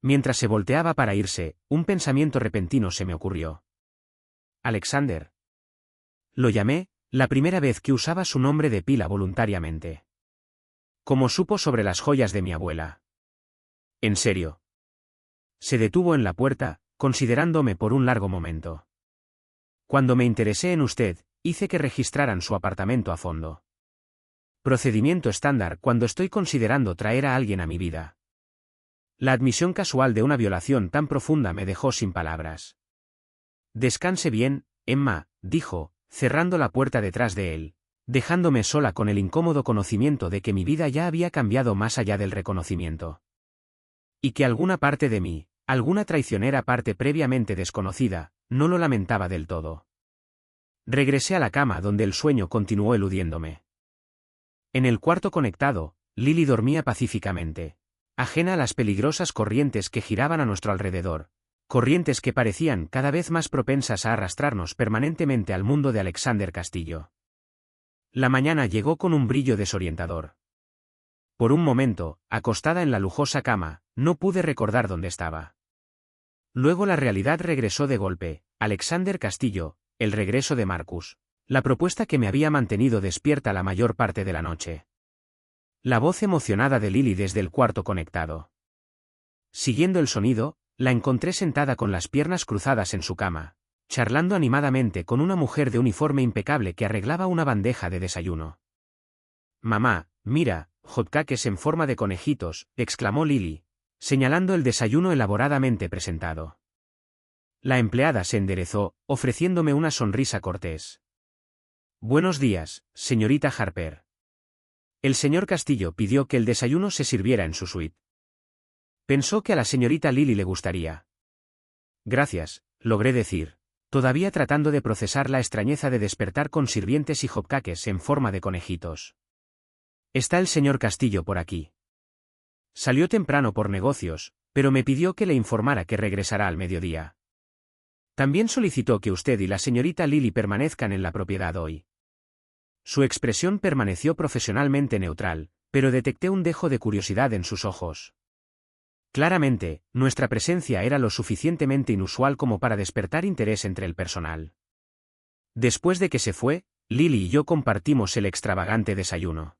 Mientras se volteaba para irse, un pensamiento repentino se me ocurrió. Alexander. Lo llamé, la primera vez que usaba su nombre de pila voluntariamente. Como supo sobre las joyas de mi abuela. ¿En serio? Se detuvo en la puerta, considerándome por un largo momento. Cuando me interesé en usted, hice que registraran su apartamento a fondo. Procedimiento estándar cuando estoy considerando traer a alguien a mi vida. La admisión casual de una violación tan profunda me dejó sin palabras. Descanse bien, Emma, dijo, cerrando la puerta detrás de él, dejándome sola con el incómodo conocimiento de que mi vida ya había cambiado más allá del reconocimiento. Y que alguna parte de mí, alguna traicionera parte previamente desconocida, no lo lamentaba del todo. Regresé a la cama donde el sueño continuó eludiéndome. En el cuarto conectado, Lily dormía pacíficamente, ajena a las peligrosas corrientes que giraban a nuestro alrededor, corrientes que parecían cada vez más propensas a arrastrarnos permanentemente al mundo de Alexander Castillo. La mañana llegó con un brillo desorientador. Por un momento, acostada en la lujosa cama, no pude recordar dónde estaba. Luego la realidad regresó de golpe, Alexander Castillo, el regreso de Marcus, la propuesta que me había mantenido despierta la mayor parte de la noche. La voz emocionada de Lily desde el cuarto conectado. Siguiendo el sonido, la encontré sentada con las piernas cruzadas en su cama, charlando animadamente con una mujer de uniforme impecable que arreglaba una bandeja de desayuno. «Mamá, mira, hotcakes en forma de conejitos», exclamó Lily, señalando el desayuno elaboradamente presentado. La empleada se enderezó, ofreciéndome una sonrisa cortés. «Buenos días, señorita Harper». El señor Castillo pidió que el desayuno se sirviera en su suite. Pensó que a la señorita Lily le gustaría. «Gracias», logré decir, todavía tratando de procesar la extrañeza de despertar con sirvientes y hotcakes en forma de conejitos. «Está el señor Castillo por aquí. Salió temprano por negocios, pero me pidió que le informara que regresará al mediodía. También solicitó que usted y la señorita Lily permanezcan en la propiedad hoy». Su expresión permaneció profesionalmente neutral, pero detecté un dejo de curiosidad en sus ojos. Claramente, nuestra presencia era lo suficientemente inusual como para despertar interés entre el personal. Después de que se fue, Lily y yo compartimos el extravagante desayuno.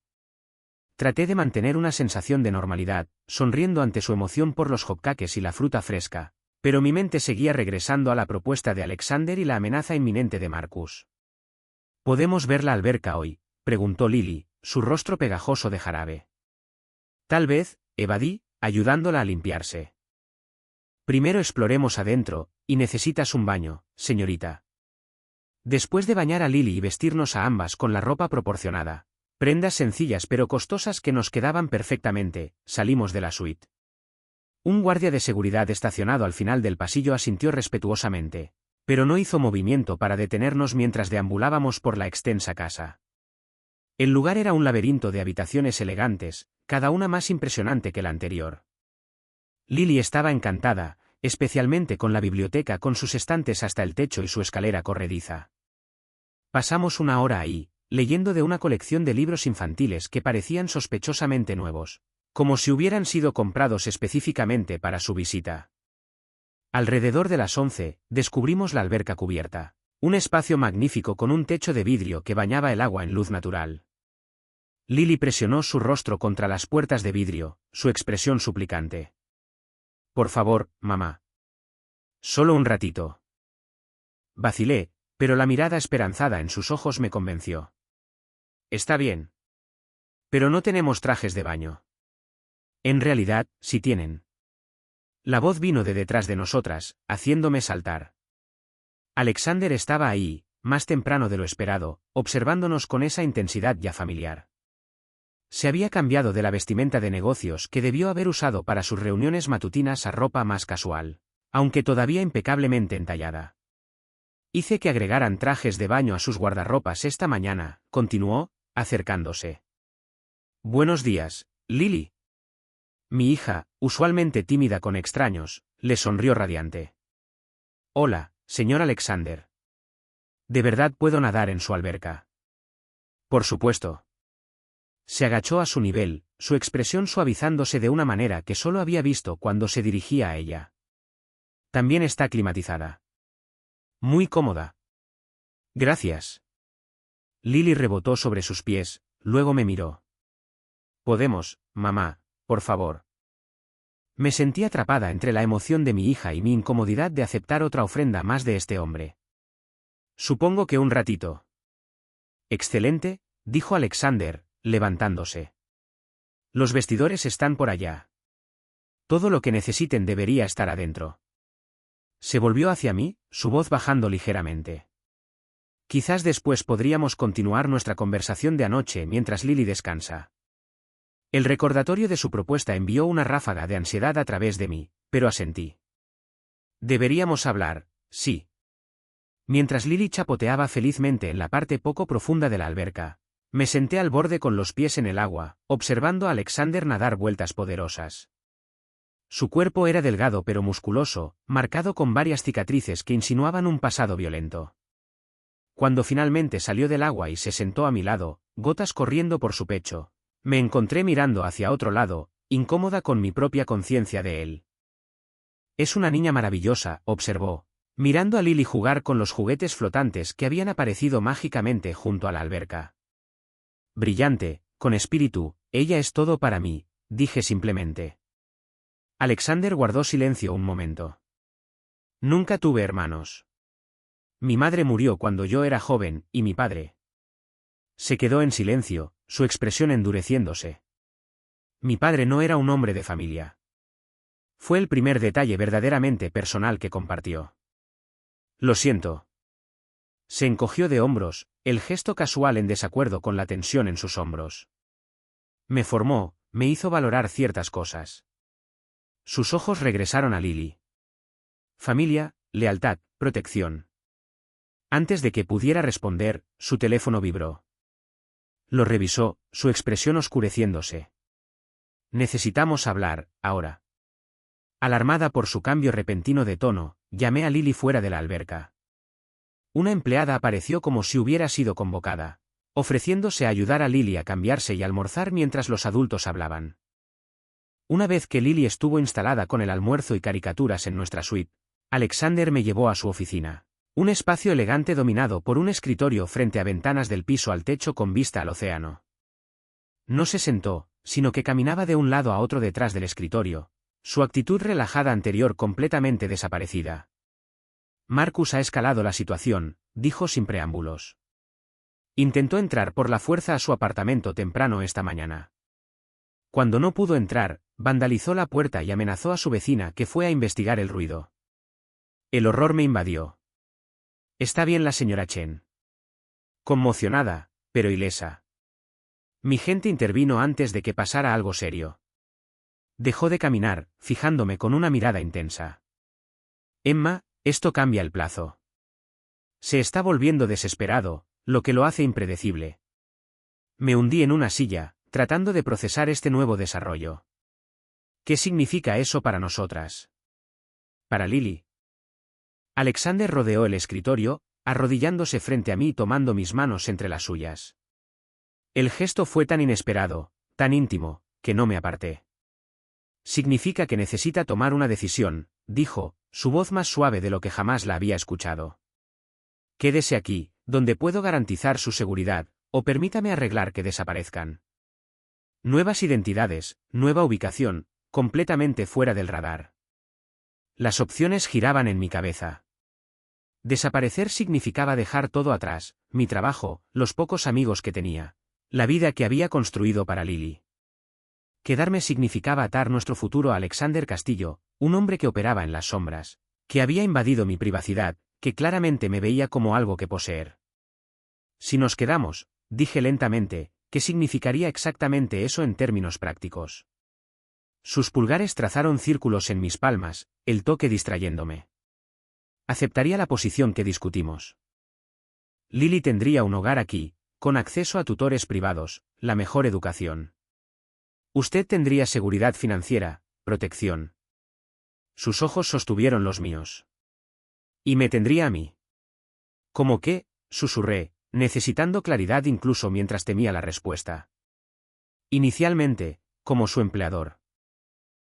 Traté de mantener una sensación de normalidad, sonriendo ante su emoción por los hotcakes y la fruta fresca, pero mi mente seguía regresando a la propuesta de Alexander y la amenaza inminente de Marcus. «¿Podemos ver la alberca hoy?», preguntó Lily, su rostro pegajoso de jarabe. «Tal vez», evadí, ayudándola a limpiarse. «Primero exploremos adentro, y necesitas un baño, señorita». Después de bañar a Lily y vestirnos a ambas con la ropa proporcionada, prendas sencillas pero costosas que nos quedaban perfectamente, salimos de la suite. Un guardia de seguridad estacionado al final del pasillo asintió respetuosamente, pero no hizo movimiento para detenernos mientras deambulábamos por la extensa casa. El lugar era un laberinto de habitaciones elegantes, cada una más impresionante que la anterior. Lily estaba encantada, especialmente con la biblioteca con sus estantes hasta el techo y su escalera corrediza. Pasamos una hora ahí, leyendo de una colección de libros infantiles que parecían sospechosamente nuevos, como si hubieran sido comprados específicamente para su visita. Alrededor de las 11, descubrimos la alberca cubierta, un espacio magnífico con un techo de vidrio que bañaba el agua en luz natural. Lily presionó su rostro contra las puertas de vidrio, su expresión suplicante. «Por favor, mamá. Solo un ratito». Vacilé, pero la mirada esperanzada en sus ojos me convenció. «Está bien. Pero no tenemos trajes de baño». «En realidad, sí tienen». La voz vino de detrás de nosotras, haciéndome saltar. Alexander estaba ahí, más temprano de lo esperado, observándonos con esa intensidad ya familiar. Se había cambiado de la vestimenta de negocios que debió haber usado para sus reuniones matutinas a ropa más casual, aunque todavía impecablemente entallada. «Hice que agregaran trajes de baño a sus guardarropas esta mañana», continuó, acercándose. «Buenos días, Lily». Mi hija, usualmente tímida con extraños, le sonrió radiante. Hola, señor Alexander. ¿De verdad puedo nadar en su alberca? Por supuesto. Se agachó a su nivel, su expresión suavizándose de una manera que solo había visto cuando se dirigía a ella. También está climatizada. Muy cómoda. Gracias. Lily rebotó sobre sus pies, luego me miró. Podemos, mamá, por favor. Me sentí atrapada entre la emoción de mi hija y mi incomodidad de aceptar otra ofrenda más de este hombre. Supongo que un ratito. Excelente, dijo Alexander, levantándose. Los vestidores están por allá. Todo lo que necesiten debería estar adentro. Se volvió hacia mí, su voz bajando ligeramente. Quizás después podríamos continuar nuestra conversación de anoche mientras Lily descansa. El recordatorio de su propuesta envió una ráfaga de ansiedad a través de mí, pero asentí. Deberíamos hablar, sí. Mientras Lily chapoteaba felizmente en la parte poco profunda de la alberca, me senté al borde con los pies en el agua, observando a Alexander nadar vueltas poderosas. Su cuerpo era delgado pero musculoso, marcado con varias cicatrices que insinuaban un pasado violento. Cuando finalmente salió del agua y se sentó a mi lado, gotas corriendo por su pecho, me encontré mirando hacia otro lado, incómoda con mi propia conciencia de él. Es una niña maravillosa, observó, mirando a Lily jugar con los juguetes flotantes que habían aparecido mágicamente junto a la alberca. Brillante, con espíritu, ella es todo para mí, dije simplemente. Alexander guardó silencio un momento. Nunca tuve hermanos. Mi madre murió cuando yo era joven, y mi padre. Se quedó en silencio, su expresión endureciéndose. Mi padre no era un hombre de familia. Fue el primer detalle verdaderamente personal que compartió. Lo siento. Se encogió de hombros, el gesto casual en desacuerdo con la tensión en sus hombros. Me formó, me hizo valorar ciertas cosas. Sus ojos regresaron a Lily. Familia, lealtad, protección. Antes de que pudiera responder, su teléfono vibró. Lo revisó, su expresión oscureciéndose. Necesitamos hablar, ahora. Alarmada por su cambio repentino de tono, llamé a Lily fuera de la alberca. Una empleada apareció como si hubiera sido convocada, ofreciéndose a ayudar a Lily a cambiarse y almorzar mientras los adultos hablaban. Una vez que Lily estuvo instalada con el almuerzo y caricaturas en nuestra suite, Alexander me llevó a su oficina. Un espacio elegante dominado por un escritorio frente a ventanas del piso al techo con vista al océano. No se sentó, sino que caminaba de un lado a otro detrás del escritorio, su actitud relajada anterior completamente desaparecida. Marcus ha escalado la situación, dijo sin preámbulos. Intentó entrar por la fuerza a su apartamento temprano esta mañana. Cuando no pudo entrar, vandalizó la puerta y amenazó a su vecina que fue a investigar el ruido. El horror me invadió. ¿Está bien la señora Chen? Conmocionada, pero ilesa. Mi gente intervino antes de que pasara algo serio. Dejó de caminar, fijándome con una mirada intensa. Emma, esto cambia el plazo. Se está volviendo desesperado, lo que lo hace impredecible. Me hundí en una silla, tratando de procesar este nuevo desarrollo. ¿Qué significa eso para nosotras? Para Lily. Alexander rodeó el escritorio, arrodillándose frente a mí y tomando mis manos entre las suyas. El gesto fue tan inesperado, tan íntimo, que no me aparté. Significa que necesita tomar una decisión, dijo, su voz más suave de lo que jamás la había escuchado. Quédese aquí, donde puedo garantizar su seguridad, o permítame arreglar que desaparezcan. Nuevas identidades, nueva ubicación, completamente fuera del radar. Las opciones giraban en mi cabeza. Desaparecer significaba dejar todo atrás, mi trabajo, los pocos amigos que tenía, la vida que había construido para Lily. Quedarme significaba atar nuestro futuro a Alexander Castillo, un hombre que operaba en las sombras, que había invadido mi privacidad, que claramente me veía como algo que poseer. Si nos quedamos, dije lentamente, ¿qué significaría exactamente eso en términos prácticos? Sus pulgares trazaron círculos en mis palmas, el toque distrayéndome. Aceptaría la posición que discutimos. Lily tendría un hogar aquí, con acceso a tutores privados, la mejor educación. Usted tendría seguridad financiera, protección. Sus ojos sostuvieron los míos. ¿Y me tendría a mí? ¿Cómo qué? Susurré, necesitando claridad incluso mientras temía la respuesta. Inicialmente, como su empleador.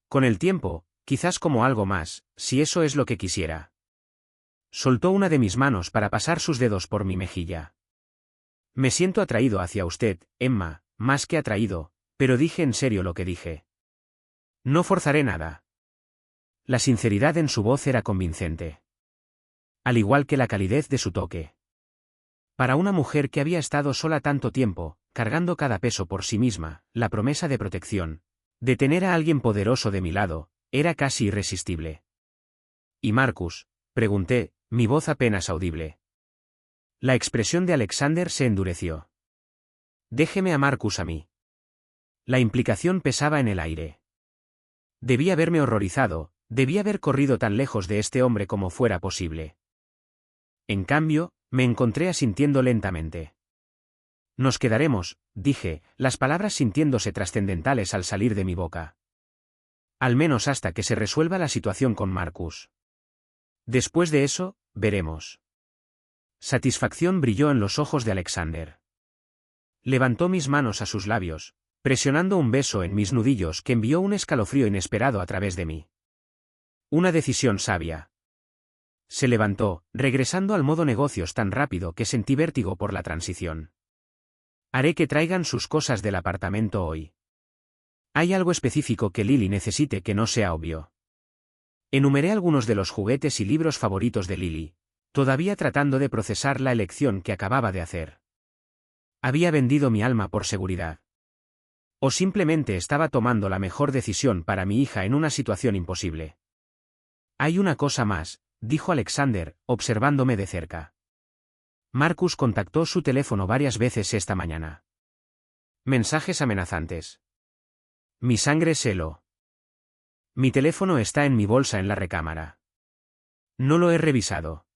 Con el tiempo, quizás como algo más, si eso es lo que quisiera. Soltó una de mis manos para pasar sus dedos por mi mejilla. Me siento atraído hacia usted, Emma, más que atraído, pero dije en serio lo que dije. No forzaré nada. La sinceridad en su voz era convincente. Al igual que la calidez de su toque. Para una mujer que había estado sola tanto tiempo, cargando cada peso por sí misma, la promesa de protección, de tener a alguien poderoso de mi lado, era casi irresistible. ¿Y Marcus? Pregunté, mi voz apenas audible. La expresión de Alexander se endureció. Déjeme a Marcus a mí. La implicación pesaba en el aire. Debí haberme horrorizado, debí haber corrido tan lejos de este hombre como fuera posible. En cambio, me encontré asintiendo lentamente. Nos quedaremos, dije, las palabras sintiéndose trascendentales al salir de mi boca. Al menos hasta que se resuelva la situación con Marcus. Después de eso, veremos. Satisfacción brilló en los ojos de Alexander. Levantó mis manos a sus labios, presionando un beso en mis nudillos que envió un escalofrío inesperado a través de mí. Una decisión sabia. Se levantó, regresando al modo negocios tan rápido que sentí vértigo por la transición. Haré que traigan sus cosas del apartamento hoy. ¿Hay algo específico que Lily necesite que no sea obvio? Enumeré algunos de los juguetes y libros favoritos de Lily, todavía tratando de procesar la elección que acababa de hacer. ¿Había vendido mi alma por seguridad? ¿O simplemente estaba tomando la mejor decisión para mi hija en una situación imposible? Hay una cosa más, dijo Alexander, observándome de cerca. Marcus contactó su teléfono varias veces esta mañana. Mensajes amenazantes. Mi sangre se heló. Mi teléfono está en mi bolsa en la recámara. No lo he revisado.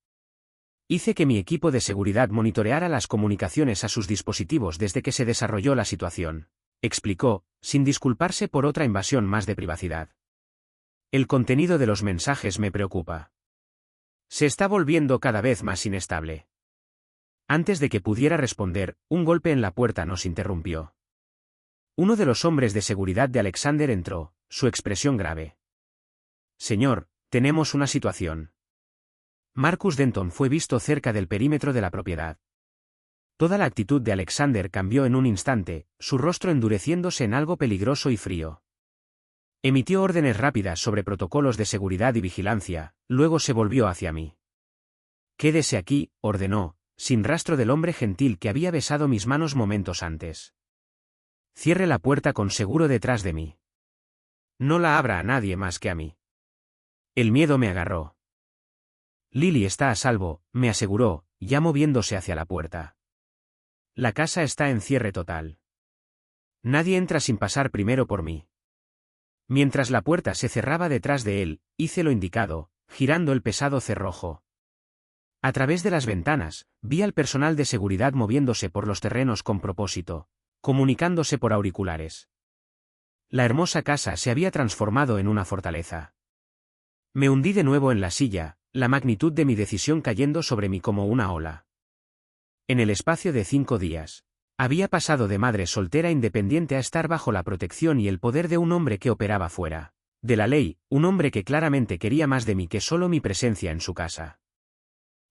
Hice que mi equipo de seguridad monitoreara las comunicaciones a sus dispositivos desde que se desarrolló la situación, explicó, sin disculparse por otra invasión más de privacidad. El contenido de los mensajes me preocupa. Se está volviendo cada vez más inestable. Antes de que pudiera responder, un golpe en la puerta nos interrumpió. Uno de los hombres de seguridad de Alexander entró, su expresión grave. Señor, tenemos una situación. Marcus Denton fue visto cerca del perímetro de la propiedad. Toda la actitud de Alexander cambió en un instante, su rostro endureciéndose en algo peligroso y frío. Emitió órdenes rápidas sobre protocolos de seguridad y vigilancia, luego se volvió hacia mí. Quédese aquí, ordenó, sin rastro del hombre gentil que había besado mis manos momentos antes. Cierre la puerta con seguro detrás de mí. No la abra a nadie más que a mí. El miedo me agarró. Lily está a salvo, me aseguró, ya moviéndose hacia la puerta. La casa está en cierre total. Nadie entra sin pasar primero por mí. Mientras la puerta se cerraba detrás de él, hice lo indicado, girando el pesado cerrojo. A través de las ventanas, vi al personal de seguridad moviéndose por los terrenos con propósito, comunicándose por auriculares. La hermosa casa se había transformado en una fortaleza. Me hundí de nuevo en la silla, la magnitud de mi decisión cayendo sobre mí como una ola. En el espacio de 5 días, había pasado de madre soltera independiente a estar bajo la protección y el poder de un hombre que operaba fuera de la ley, un hombre que claramente quería más de mí que solo mi presencia en su casa.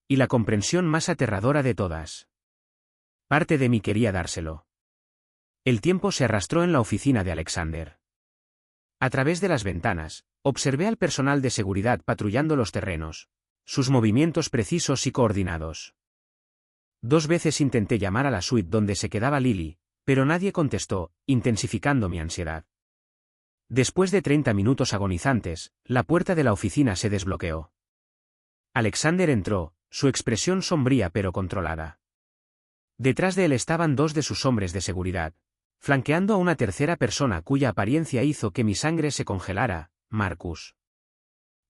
Y la comprensión más aterradora de todas. Parte de mí quería dárselo. El tiempo se arrastró en la oficina de Alexander. A través de las ventanas, observé al personal de seguridad patrullando los terrenos, sus movimientos precisos y coordinados. 2 veces intenté llamar a la suite donde se quedaba Lily, pero nadie contestó, intensificando mi ansiedad. Después de 30 minutos agonizantes, la puerta de la oficina se desbloqueó. Alexander entró, su expresión sombría pero controlada. Detrás de él estaban 2 de sus hombres de seguridad, flanqueando a una tercera persona cuya apariencia hizo que mi sangre se congelara, Marcus.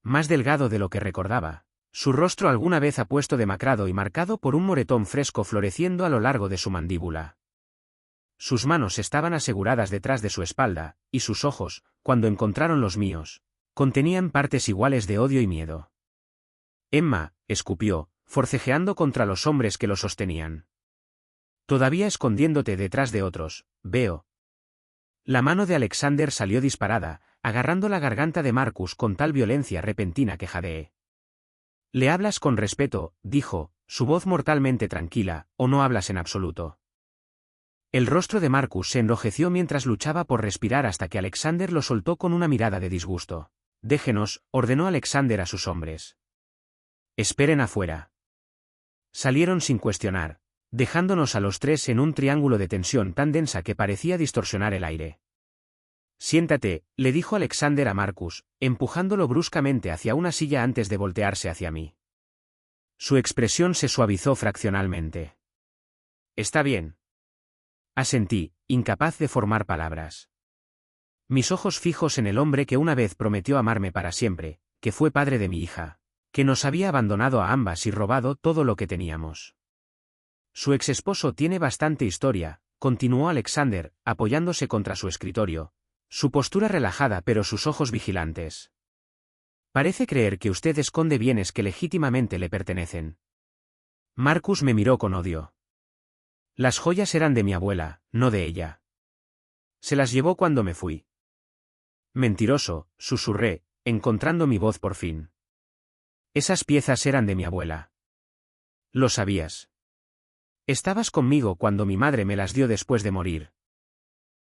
Más delgado de lo que recordaba, su rostro alguna vez apuesto demacrado y marcado por un moretón fresco floreciendo a lo largo de su mandíbula. Sus manos estaban aseguradas detrás de su espalda, y sus ojos, cuando encontraron los míos, contenían partes iguales de odio y miedo. Emma, escupió, forcejeando contra los hombres que lo sostenían. Todavía escondiéndote detrás de otros, veo. La mano de Alexander salió disparada, agarrando la garganta de Marcus con tal violencia repentina que jadeé. Le hablas con respeto, dijo, su voz mortalmente tranquila, o no hablas en absoluto. El rostro de Marcus se enrojeció mientras luchaba por respirar hasta que Alexander lo soltó con una mirada de disgusto. Déjenos, ordenó Alexander a sus hombres. Esperen afuera. Salieron sin cuestionar, dejándonos a los tres en un triángulo de tensión tan densa que parecía distorsionar el aire. Siéntate, le dijo Alexander a Marcus, empujándolo bruscamente hacia una silla antes de voltearse hacia mí. Su expresión se suavizó fraccionalmente. Está bien. Asentí, incapaz de formar palabras. Mis ojos fijos en el hombre que una vez prometió amarme para siempre, que fue padre de mi hija, que nos había abandonado a ambas y robado todo lo que teníamos. Su exesposo tiene bastante historia, continuó Alexander, apoyándose contra su escritorio, su postura relajada pero sus ojos vigilantes. Parece creer que usted esconde bienes que legítimamente le pertenecen. Marcus me miró con odio. Las joyas eran de mi abuela, no de ella. Se las llevó cuando me fui. Mentiroso, susurré, encontrando mi voz por fin. Esas piezas eran de mi abuela. Lo sabías. Estabas conmigo cuando mi madre me las dio después de morir.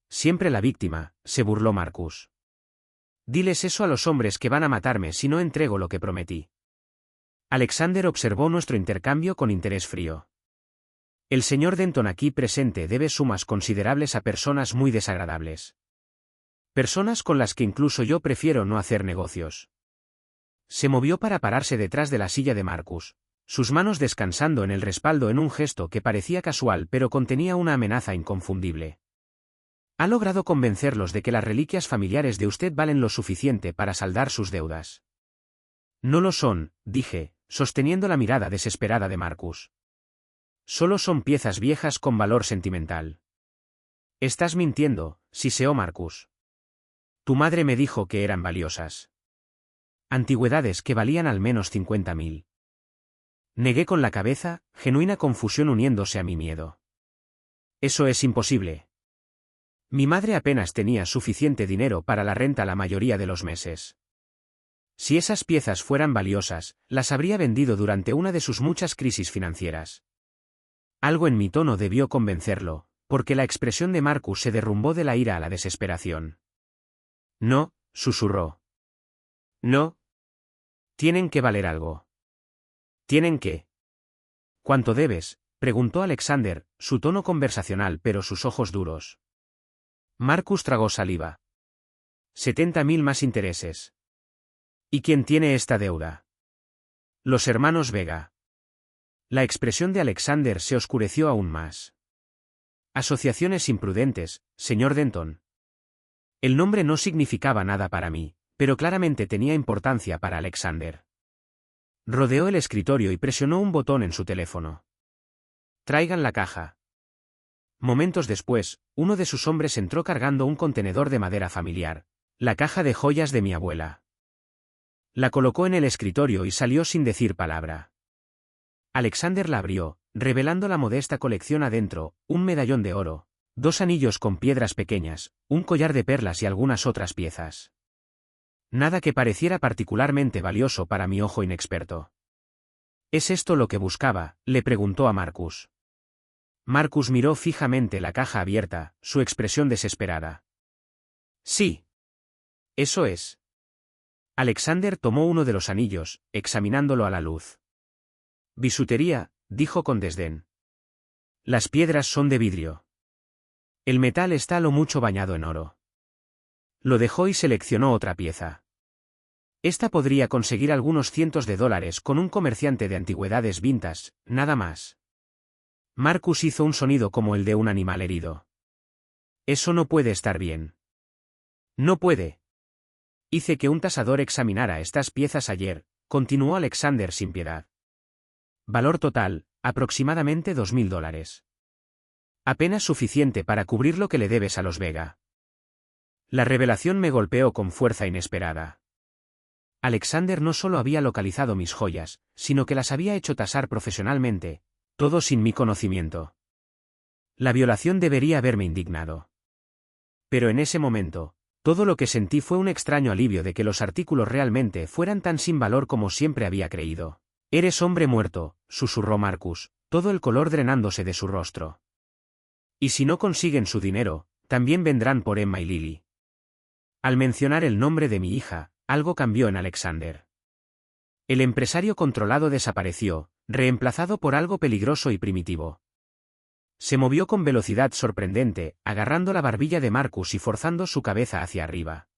Siempre la víctima, se burló Marcus. Diles eso a los hombres que van a matarme si no entrego lo que prometí. Alexander observó nuestro intercambio con interés frío. El señor Denton aquí presente debe sumas considerables a personas muy desagradables. Personas con las que incluso yo prefiero no hacer negocios. Se movió para pararse detrás de la silla de Marcus, sus manos descansando en el respaldo en un gesto que parecía casual pero contenía una amenaza inconfundible. Ha logrado convencerlos de que las reliquias familiares de usted valen lo suficiente para saldar sus deudas. No lo son, dije, sosteniendo la mirada desesperada de Marcus. Solo son piezas viejas con valor sentimental. Estás mintiendo, siseó Marcus. Tu madre me dijo que eran valiosas. Antigüedades que valían al menos 50.000. Negué con la cabeza, genuina confusión uniéndose a mi miedo. Eso es imposible. Mi madre apenas tenía suficiente dinero para la renta la mayoría de los meses. Si esas piezas fueran valiosas, las habría vendido durante una de sus muchas crisis financieras. Algo en mi tono debió convencerlo, porque la expresión de Marcus se derrumbó de la ira a la desesperación. No, susurró. No. Tienen que valer algo. ¿Tienen qué? ¿Cuánto debes?, preguntó Alexander, su tono conversacional pero sus ojos duros. Marcus tragó saliva. 70.000 más intereses. ¿Y quién tiene esta deuda? Los hermanos Vega. La expresión de Alexander se oscureció aún más. Asociaciones imprudentes, señor Denton. El nombre no significaba nada para mí, pero claramente tenía importancia para Alexander. Rodeó el escritorio y presionó un botón en su teléfono. Traigan la caja. Momentos después, uno de sus hombres entró cargando un contenedor de madera familiar, la caja de joyas de mi abuela. La colocó en el escritorio y salió sin decir palabra. Alexander la abrió, revelando la modesta colección adentro, un medallón de oro, 2 anillos con piedras pequeñas, un collar de perlas y algunas otras piezas. Nada que pareciera particularmente valioso para mi ojo inexperto. ¿Es esto lo que buscaba?, le preguntó a Marcus. Marcus miró fijamente la caja abierta, su expresión desesperada. Sí. Eso es. Alexander tomó uno de los anillos, examinándolo a la luz. Bisutería, dijo con desdén. Las piedras son de vidrio. El metal está a lo mucho bañado en oro. Lo dejó y seleccionó otra pieza. Esta podría conseguir algunos cientos de dólares con un comerciante de antigüedades vintage, nada más. Marcus hizo un sonido como el de un animal herido. Eso no puede estar bien. No puede. Hice que un tasador examinara estas piezas ayer, continuó Alexander sin piedad. Valor total, aproximadamente $2.000. Apenas suficiente para cubrir lo que le debes a los Vega. La revelación me golpeó con fuerza inesperada. Alexander no solo había localizado mis joyas, sino que las había hecho tasar profesionalmente, todo sin mi conocimiento. La violación debería haberme indignado. Pero en ese momento, todo lo que sentí fue un extraño alivio de que los artículos realmente fueran tan sin valor como siempre había creído. «Eres hombre muerto», susurró Marcus, todo el color drenándose de su rostro. «Y si no consiguen su dinero, también vendrán por Emma y Lily». Al mencionar el nombre de mi hija, algo cambió en Alexander. El empresario controlado desapareció, reemplazado por algo peligroso y primitivo. Se movió con velocidad sorprendente, agarrando la barbilla de Marcus y forzando su cabeza hacia arriba.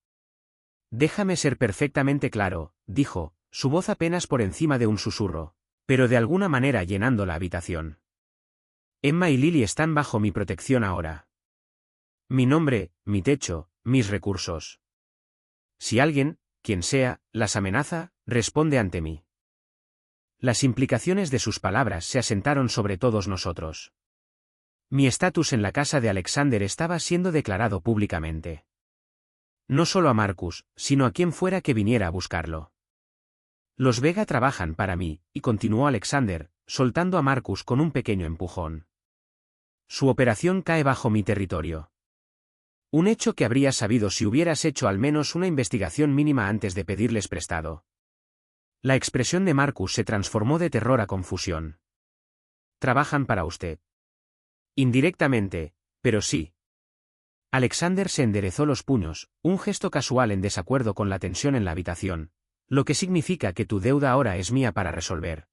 «Déjame ser perfectamente claro», dijo, su voz apenas por encima de un susurro, pero de alguna manera llenando la habitación. «Emma y Lily están bajo mi protección ahora. Mi nombre, mi techo, mis recursos. Si alguien, quien sea, las amenaza, responde ante mí». Las implicaciones de sus palabras se asentaron sobre todos nosotros. Mi estatus en la casa de Alexander estaba siendo declarado públicamente. No solo a Marcus, sino a quien fuera que viniera a buscarlo. «Los Vega trabajan para mí», y continuó Alexander, soltando a Marcus con un pequeño empujón. «Su operación cae bajo mi territorio. Un hecho que habrías sabido si hubieras hecho al menos una investigación mínima antes de pedirles prestado». La expresión de Marcus se transformó de terror a confusión. «Trabajan para usted». «Indirectamente, pero sí». Alexander se enderezó los puños, un gesto casual en desacuerdo con la tensión en la habitación, lo que significa que tu deuda ahora es mía para resolver.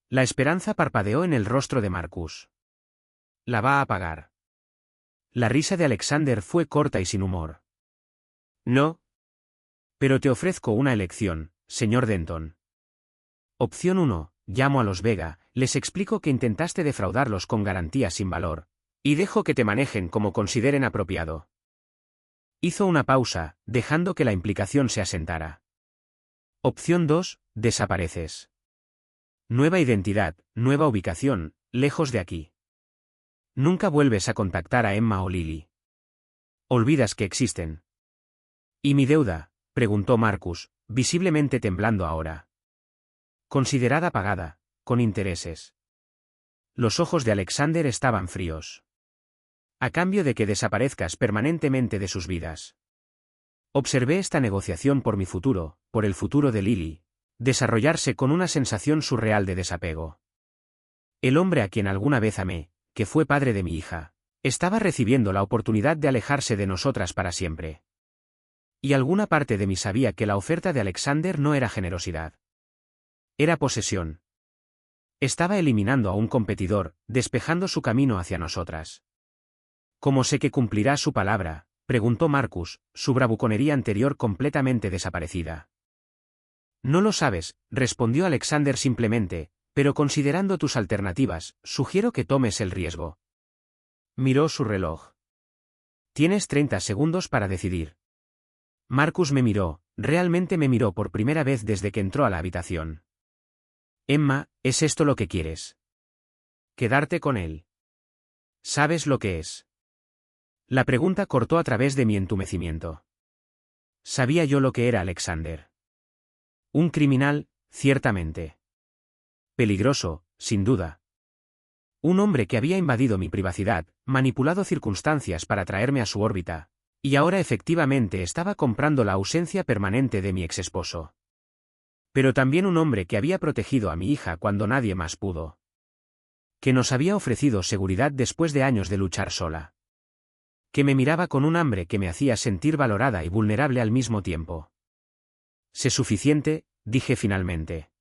La esperanza parpadeó en el rostro de Marcus. «La va a pagar». La risa de Alexander fue corta y sin humor. «No. Pero te ofrezco una elección, señor Denton. Opción 1, llamo a los Vega, les explico que intentaste defraudarlos con garantías sin valor, y dejo que te manejen como consideren apropiado». Hizo una pausa, dejando que la implicación se asentara. Opción 2, desapareces. Nueva identidad, nueva ubicación, lejos de aquí. Nunca vuelves a contactar a Emma o Lily. Olvidas que existen. «¿Y mi deuda?», preguntó Marcus, visiblemente temblando ahora. «Considerada pagada, con intereses». Los ojos de Alexander estaban fríos. «A cambio de que desaparezcas permanentemente de sus vidas». Observé esta negociación por mi futuro, por el futuro de Lily, desarrollarse con una sensación surreal de desapego. El hombre a quien alguna vez amé, que fue padre de mi hija, estaba recibiendo la oportunidad de alejarse de nosotras para siempre. Y alguna parte de mí sabía que la oferta de Alexander no era generosidad. Era posesión. Estaba eliminando a un competidor, despejando su camino hacia nosotras. «¿Cómo sé que cumplirá su palabra?», preguntó Marcus, su bravuconería anterior completamente desaparecida. «No lo sabes», respondió Alexander simplemente, «pero considerando tus alternativas, sugiero que tomes el riesgo». Miró su reloj. «Tienes 30 segundos para decidir». Marcus me miró, realmente me miró por primera vez desde que entró a la habitación. «Emma, ¿es esto lo que quieres? ¿Quedarte con él? ¿Sabes lo que es?». La pregunta cortó a través de mi entumecimiento. Sabía yo lo que era Alexander. Un criminal, ciertamente. Peligroso, sin duda. Un hombre que había invadido mi privacidad, manipulado circunstancias para traerme a su órbita, y ahora efectivamente estaba comprando la ausencia permanente de mi exesposo. Pero también un hombre que había protegido a mi hija cuando nadie más pudo. Que nos había ofrecido seguridad después de años de luchar sola. Que me miraba con un hambre que me hacía sentir valorada y vulnerable al mismo tiempo. «Sé suficiente», dije finalmente.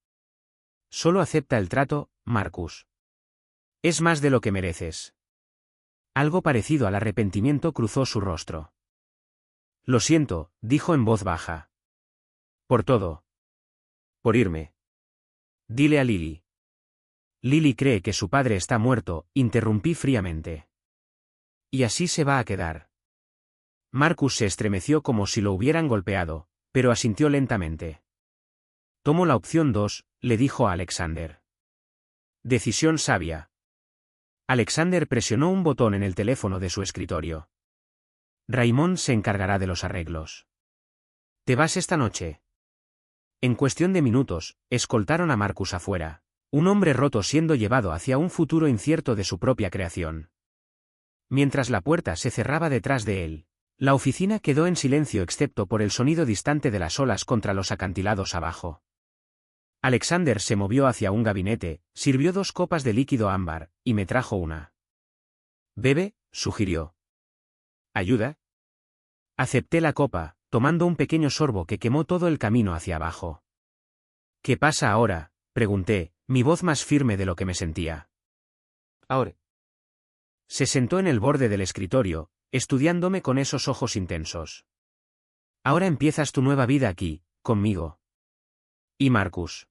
«Solo acepta el trato, Marcus. Es más de lo que mereces». Algo parecido al arrepentimiento cruzó su rostro. «Lo siento», dijo en voz baja. «Por todo. Por irme. Dile a Lily». «Lily cree que su padre está muerto», interrumpí fríamente. «Y así se va a quedar». Marcus se estremeció como si lo hubieran golpeado, pero asintió lentamente. «Tomo la opción 2», le dijo a Alexander. «Decisión sabia». Alexander presionó un botón en el teléfono de su escritorio. Raymond se encargará de los arreglos. ¿Te vas esta noche? En cuestión de minutos, escoltaron a Marcus afuera, un hombre roto siendo llevado hacia un futuro incierto de su propia creación. Mientras la puerta se cerraba detrás de él, la oficina quedó en silencio excepto por el sonido distante de las olas contra los acantilados abajo. Alexander se movió hacia un gabinete, sirvió 2 copas de líquido ámbar, y me trajo una. «Bebe», sugirió. «¿Ayuda?» Acepté la copa, tomando un pequeño sorbo que quemó todo el camino hacia abajo. «¿Qué pasa ahora?», pregunté, mi voz más firme de lo que me sentía. Ahora. Se sentó en el borde del escritorio, estudiándome con esos ojos intensos. «Ahora empiezas tu nueva vida aquí, conmigo. Y Marcus.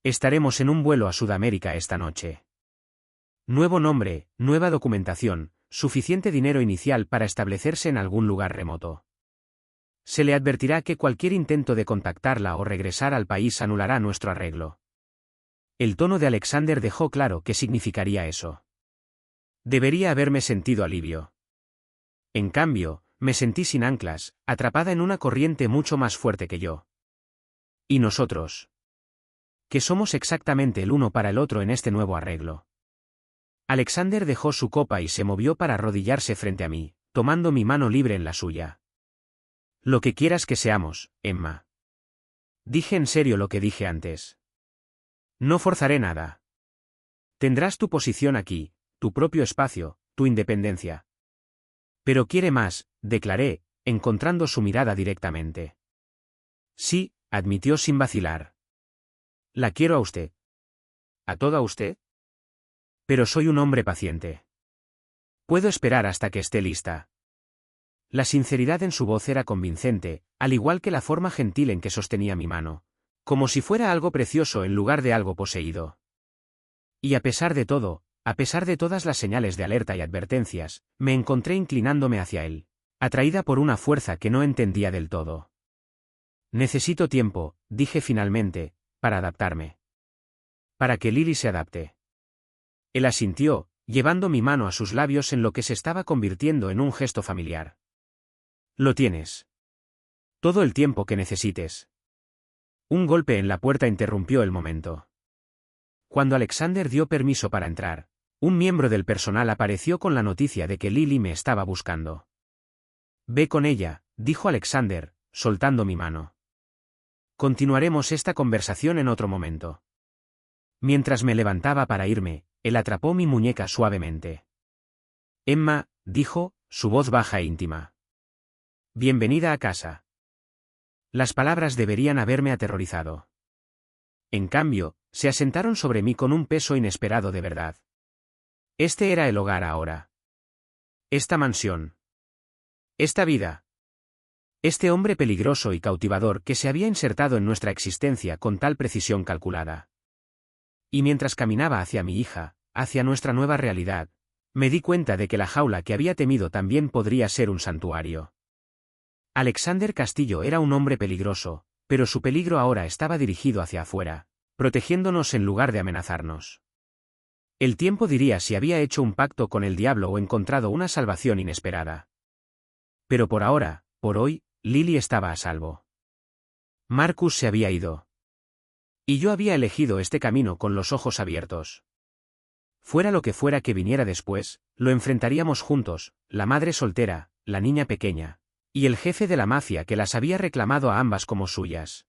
Estaremos en un vuelo a Sudamérica esta noche. Nuevo nombre, nueva documentación, suficiente dinero inicial para establecerse en algún lugar remoto. Se le advertirá que cualquier intento de contactarla o regresar al país anulará nuestro arreglo». El tono de Alexander dejó claro qué significaría eso. Debería haberme sentido alivio. En cambio, me sentí sin anclas, atrapada en una corriente mucho más fuerte que yo. ¿Y nosotros? ¿Qué somos exactamente el uno para el otro en este nuevo arreglo? Alexander dejó su copa y se movió para arrodillarse frente a mí, tomando mi mano libre en la suya. «Lo que quieras que seamos, Emma». Dije en serio lo que dije antes. «No forzaré nada. Tendrás tu posición aquí, tu propio espacio, tu independencia». «Pero quiere más», declaré, encontrando su mirada directamente. «Sí», admitió sin vacilar. «La quiero a usted». ¿A toda usted? «Pero soy un hombre paciente. Puedo esperar hasta que esté lista». La sinceridad en su voz era convincente, al igual que la forma gentil en que sostenía mi mano, como si fuera algo precioso en lugar de algo poseído. Y a pesar de todo, a pesar de todas las señales de alerta y advertencias, me encontré inclinándome hacia él, atraída por una fuerza que no entendía del todo. «Necesito tiempo», dije finalmente, «para adaptarme. Para que Lily se adapte». Él asintió, llevando mi mano a sus labios en lo que se estaba convirtiendo en un gesto familiar. «Lo tienes. Todo el tiempo que necesites». Un golpe en la puerta interrumpió el momento. Cuando Alexander dio permiso para entrar, un miembro del personal apareció con la noticia de que Lily me estaba buscando. «Ve con ella», dijo Alexander, soltando mi mano. «Continuaremos esta conversación en otro momento». Mientras me levantaba para irme, él atrapó mi muñeca suavemente. «Emma», dijo, su voz baja e íntima. «Bienvenida a casa». Las palabras deberían haberme aterrorizado. En cambio, se asentaron sobre mí con un peso inesperado de verdad. Este era el hogar ahora. Esta mansión. Esta vida. Este hombre peligroso y cautivador que se había insertado en nuestra existencia con tal precisión calculada. Y mientras caminaba hacia mi hija, hacia nuestra nueva realidad, me di cuenta de que la jaula que había temido también podría ser un santuario. Alexander Castillo era un hombre peligroso, pero su peligro ahora estaba dirigido hacia afuera, protegiéndonos en lugar de amenazarnos. El tiempo diría si había hecho un pacto con el diablo o encontrado una salvación inesperada. Pero por ahora, por hoy, Lily estaba a salvo. Marcus se había ido. Y yo había elegido este camino con los ojos abiertos. Fuera lo que fuera que viniera después, lo enfrentaríamos juntos, la madre soltera, la niña pequeña, y el jefe de la mafia que las había reclamado a ambas como suyas.